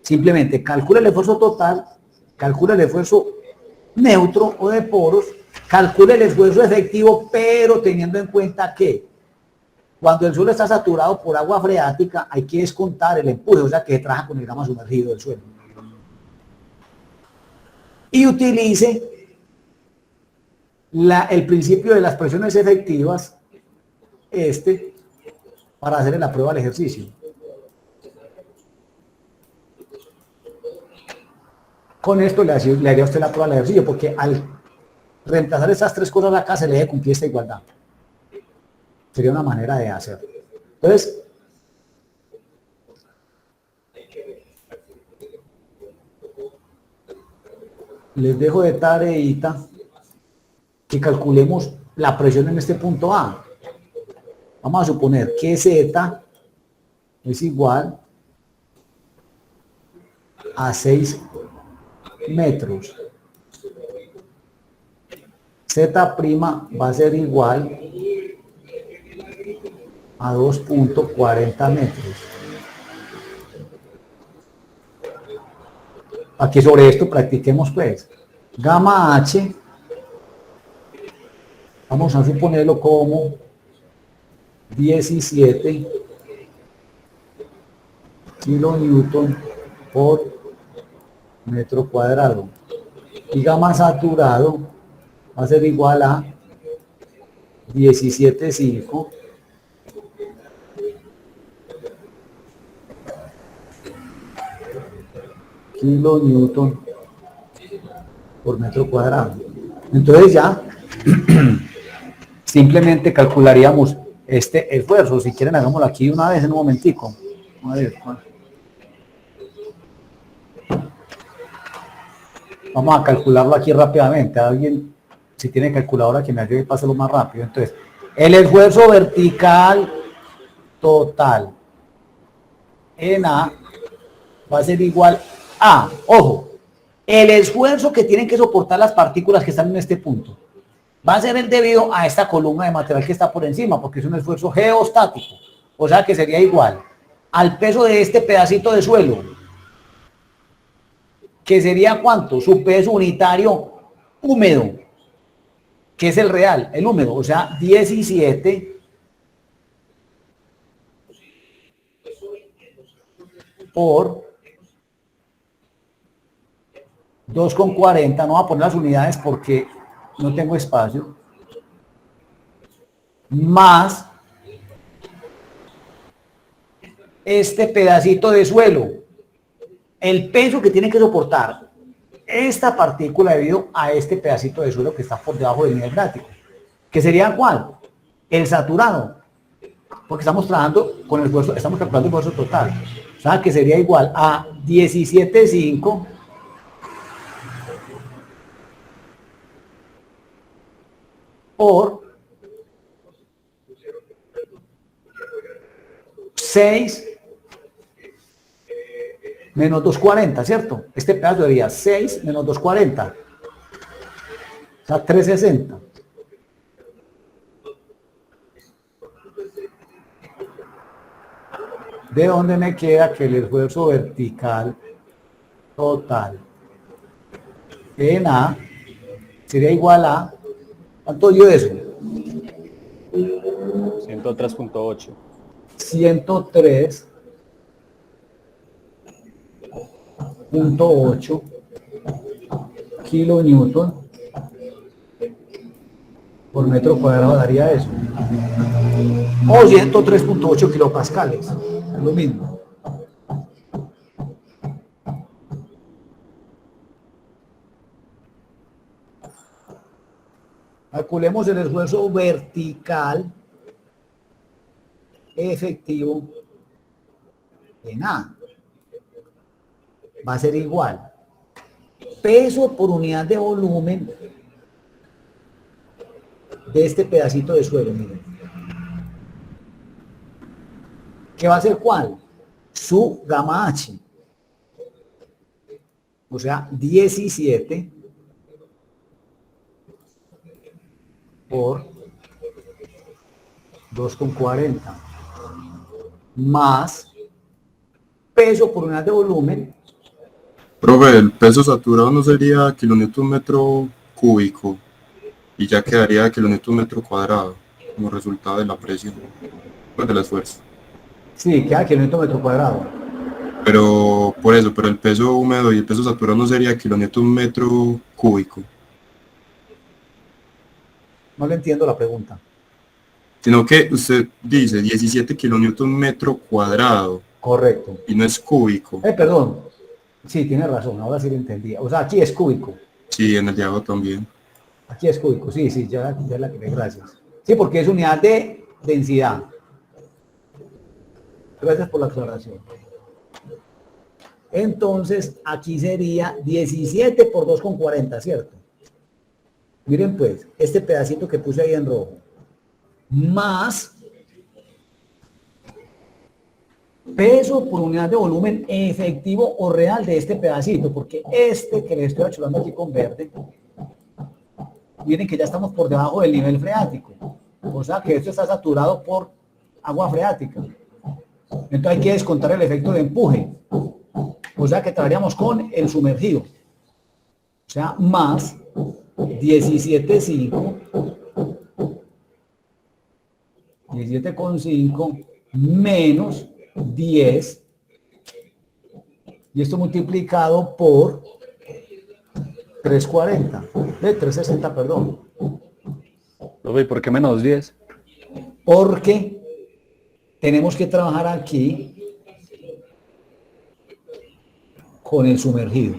simplemente calcule el esfuerzo total, calcule el esfuerzo neutro o de poros, calcule el esfuerzo efectivo, pero teniendo en cuenta que cuando el suelo está saturado por agua freática, hay que descontar el empuje, o sea que se trabaja con el gamma sumergido del suelo. Y utilice el principio de las presiones efectivas, para hacer la prueba del ejercicio. Con esto le haría a usted la prueba del ejercicio, porque al reemplazar estas tres cosas acá se le debe cumplir esta igualdad. Sería una manera de hacerlo. Entonces, les dejo de tareita que calculemos la presión en este punto A. Vamos a suponer que Z es igual a 6 metros. Z' va a ser igual a 2.40 metros. Aquí sobre esto practiquemos pues. Gamma H, vamos a suponerlo como 17 kilonewton por metro cuadrado. Y gamma saturado va a ser igual a 17,5 kilonewton por metro cuadrado. Entonces ya simplemente calcularíamos este esfuerzo. Si quieren hagámoslo aquí una vez en un momentico. A ver, vamos a calcularlo aquí rápidamente. Alguien, si tiene calculadora, que me ayude y páselo más rápido. Entonces, el esfuerzo vertical total en A va a ser igual a, ojo, el esfuerzo que tienen que soportar las partículas que están en este punto va a ser el debido a esta columna de material que está por encima, porque es un esfuerzo geostático. O sea que sería igual al peso de este pedacito de suelo, que sería ¿cuánto? Su peso unitario húmedo, que es el real, el húmedo, o sea, 17 por 2,40, no voy a poner las unidades porque no tengo espacio, más este pedacito de suelo, el peso que tiene que soportar esta partícula debido a este pedacito de suelo que está por debajo del nivel freático, que sería ¿cuál? El saturado, porque estamos trabajando con el esfuerzo, estamos calculando el esfuerzo total, o sea que sería igual a 17,5 por 6 menos 240, ¿cierto? Este pedazo sería 6 menos 240. O sea, 360. ¿De dónde me queda que el esfuerzo vertical total en A sería igual a, ¿cuánto dio eso? 103.8. 103.8 kilonewton por metro cuadrado daría eso. O 103.8 kilopascales. Es lo mismo. Calculemos el esfuerzo vertical efectivo en A. Va a ser igual peso por unidad de volumen de este pedacito de suelo, miren. ¿Qué va a ser cuál? Su gamma H. O sea, 17 por 2,40 más peso por unidad de volumen. Profe, el peso saturado no sería kilonewton metro cúbico y ya quedaría kilonewton metro cuadrado como resultado de la presión, pues del esfuerzo. Sí, queda kilómetro metro cuadrado. Pero por eso, pero el peso húmedo y el peso saturado no sería kilonewton metro cúbico, No le entiendo la pregunta. sino que usted dice 17 kilonewton metro cuadrado Correcto. y no es cúbico. Perdón. Sí, tiene razón, ahora sí lo entendía. O sea, aquí es cúbico. Sí, en el de abajo también. Aquí es cúbico, sí, ya la quedé, gracias. Sí, porque es unidad de densidad. Gracias por la aclaración. Entonces, aquí sería 17 por 2,40, ¿cierto? Miren pues, este pedacito que puse ahí en rojo, más peso por unidad de volumen efectivo o real de este pedacito, porque este que les estoy achurando aquí con verde, miren que ya estamos por debajo del nivel freático, o sea que esto está saturado por agua freática. Entonces hay que descontar el efecto de empuje, o sea que trabajaríamos con el sumergido, o sea, más 17,5 menos 10, y esto multiplicado por 340, 360, perdón. Profe, ¿y por qué menos 10? Porque tenemos que trabajar aquí con el sumergido.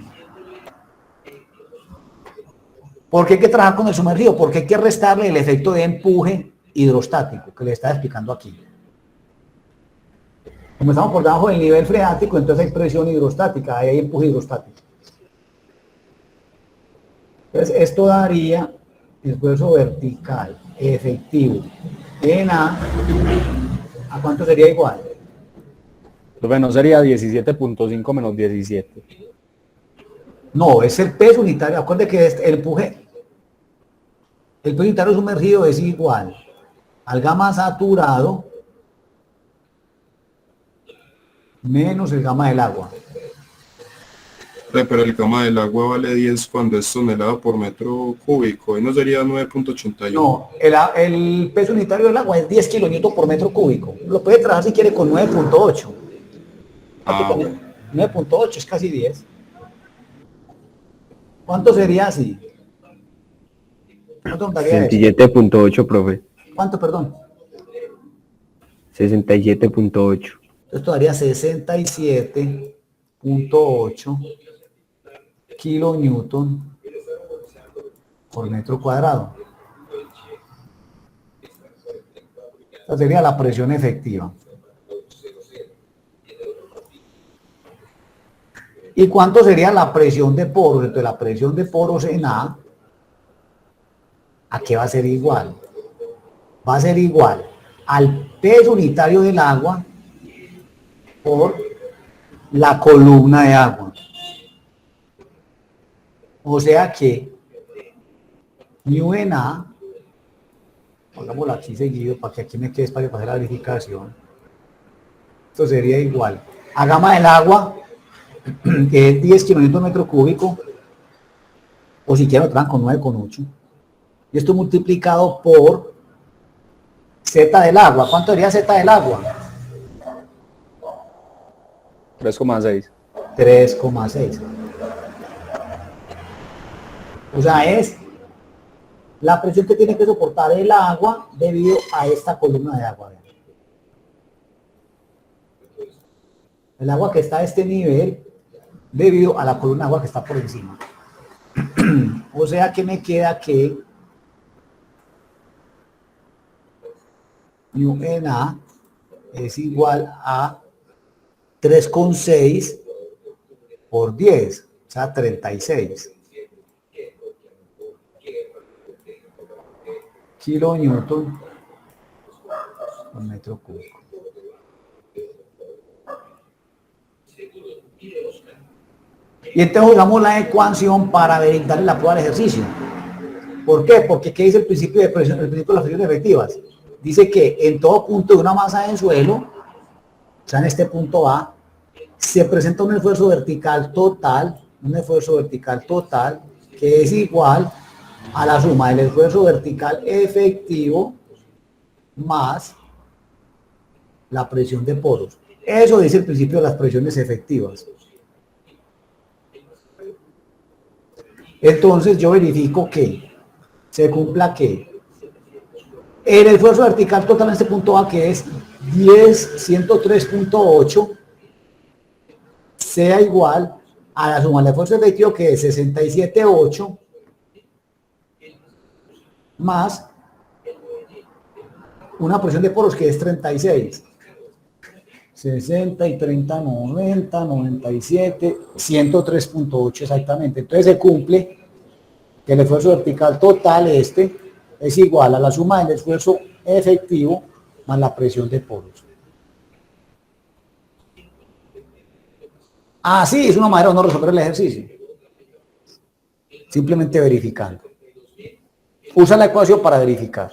¿Por qué hay que trabajar con el sumergido? Porque hay que restarle el efecto de empuje hidrostático que le estaba explicando aquí. Como estamos por debajo del nivel freático, entonces hay presión hidrostática, ahí hay empuje hidrostático. Entonces esto daría esfuerzo vertical efectivo en ¿a cuánto sería igual? Profe, ¿no sería 17.5 menos 17? No, es el peso unitario. Acuérdense que el peso unitario sumergido es igual al gamma saturado menos el gamma del agua. Pero el gamma del agua vale 10 cuando es tonelada por metro cúbico, y no sería 9.81. No, el peso unitario del agua es 10 kilonewton por metro cúbico. Lo puede trabajar si quiere con 9.8. Bueno. 9.8 es casi 10. ¿Cuánto sería así? ¿Cuánto daría eso? 67.8, profe. ¿Cuánto, perdón? 67.8. Esto daría 67.8 kilonewton por metro cuadrado. Esta sería la presión efectiva. ¿Y cuánto sería la presión de poros? Entonces la presión de poros en ¿a qué va a ser igual? Va a ser igual al peso unitario del agua por la columna de agua. O sea que mu en A, hagámoslo aquí seguido para que aquí me quede espacio para hacer la verificación. Esto sería igual a gamma del agua, que es 10 kilómetros metro cúbico, o si quieren lo traen con 9,8. Y esto multiplicado por Z del agua. ¿Cuánto sería Z del agua? 3,6. 3,6. O sea, es la presión que tiene que soportar el agua debido a esta columna de agua. El agua que está a este nivel debido a la columna de agua que está por encima. O sea que me queda que mu en A es igual a 3,6 por 10, o sea, 36 kilonewton por metro cúbico. Y entonces usamos la ecuación para darle la prueba al ejercicio. ¿Por qué? Porque ¿qué dice el principio de presión, el principio de las presiones efectivas? Dice que en todo punto de una masa de suelo, o sea, en este punto A, se presenta un esfuerzo vertical total, que es igual a la suma del esfuerzo vertical efectivo más la presión de poros. Eso dice el principio de las presiones efectivas. Entonces yo verifico que se cumpla que el esfuerzo vertical total en este punto A, que es 103.8, sea igual a la suma del esfuerzo efectivo, que es 67.8 más una presión de poros que es 36. 60 y 30, 90, 97, 103.8 exactamente. Entonces se cumple que el esfuerzo vertical total es igual a la suma del esfuerzo efectivo más la presión de poros. Ah, sí, es una manera de no resolver el ejercicio. Simplemente verificando. Usa la ecuación para verificar.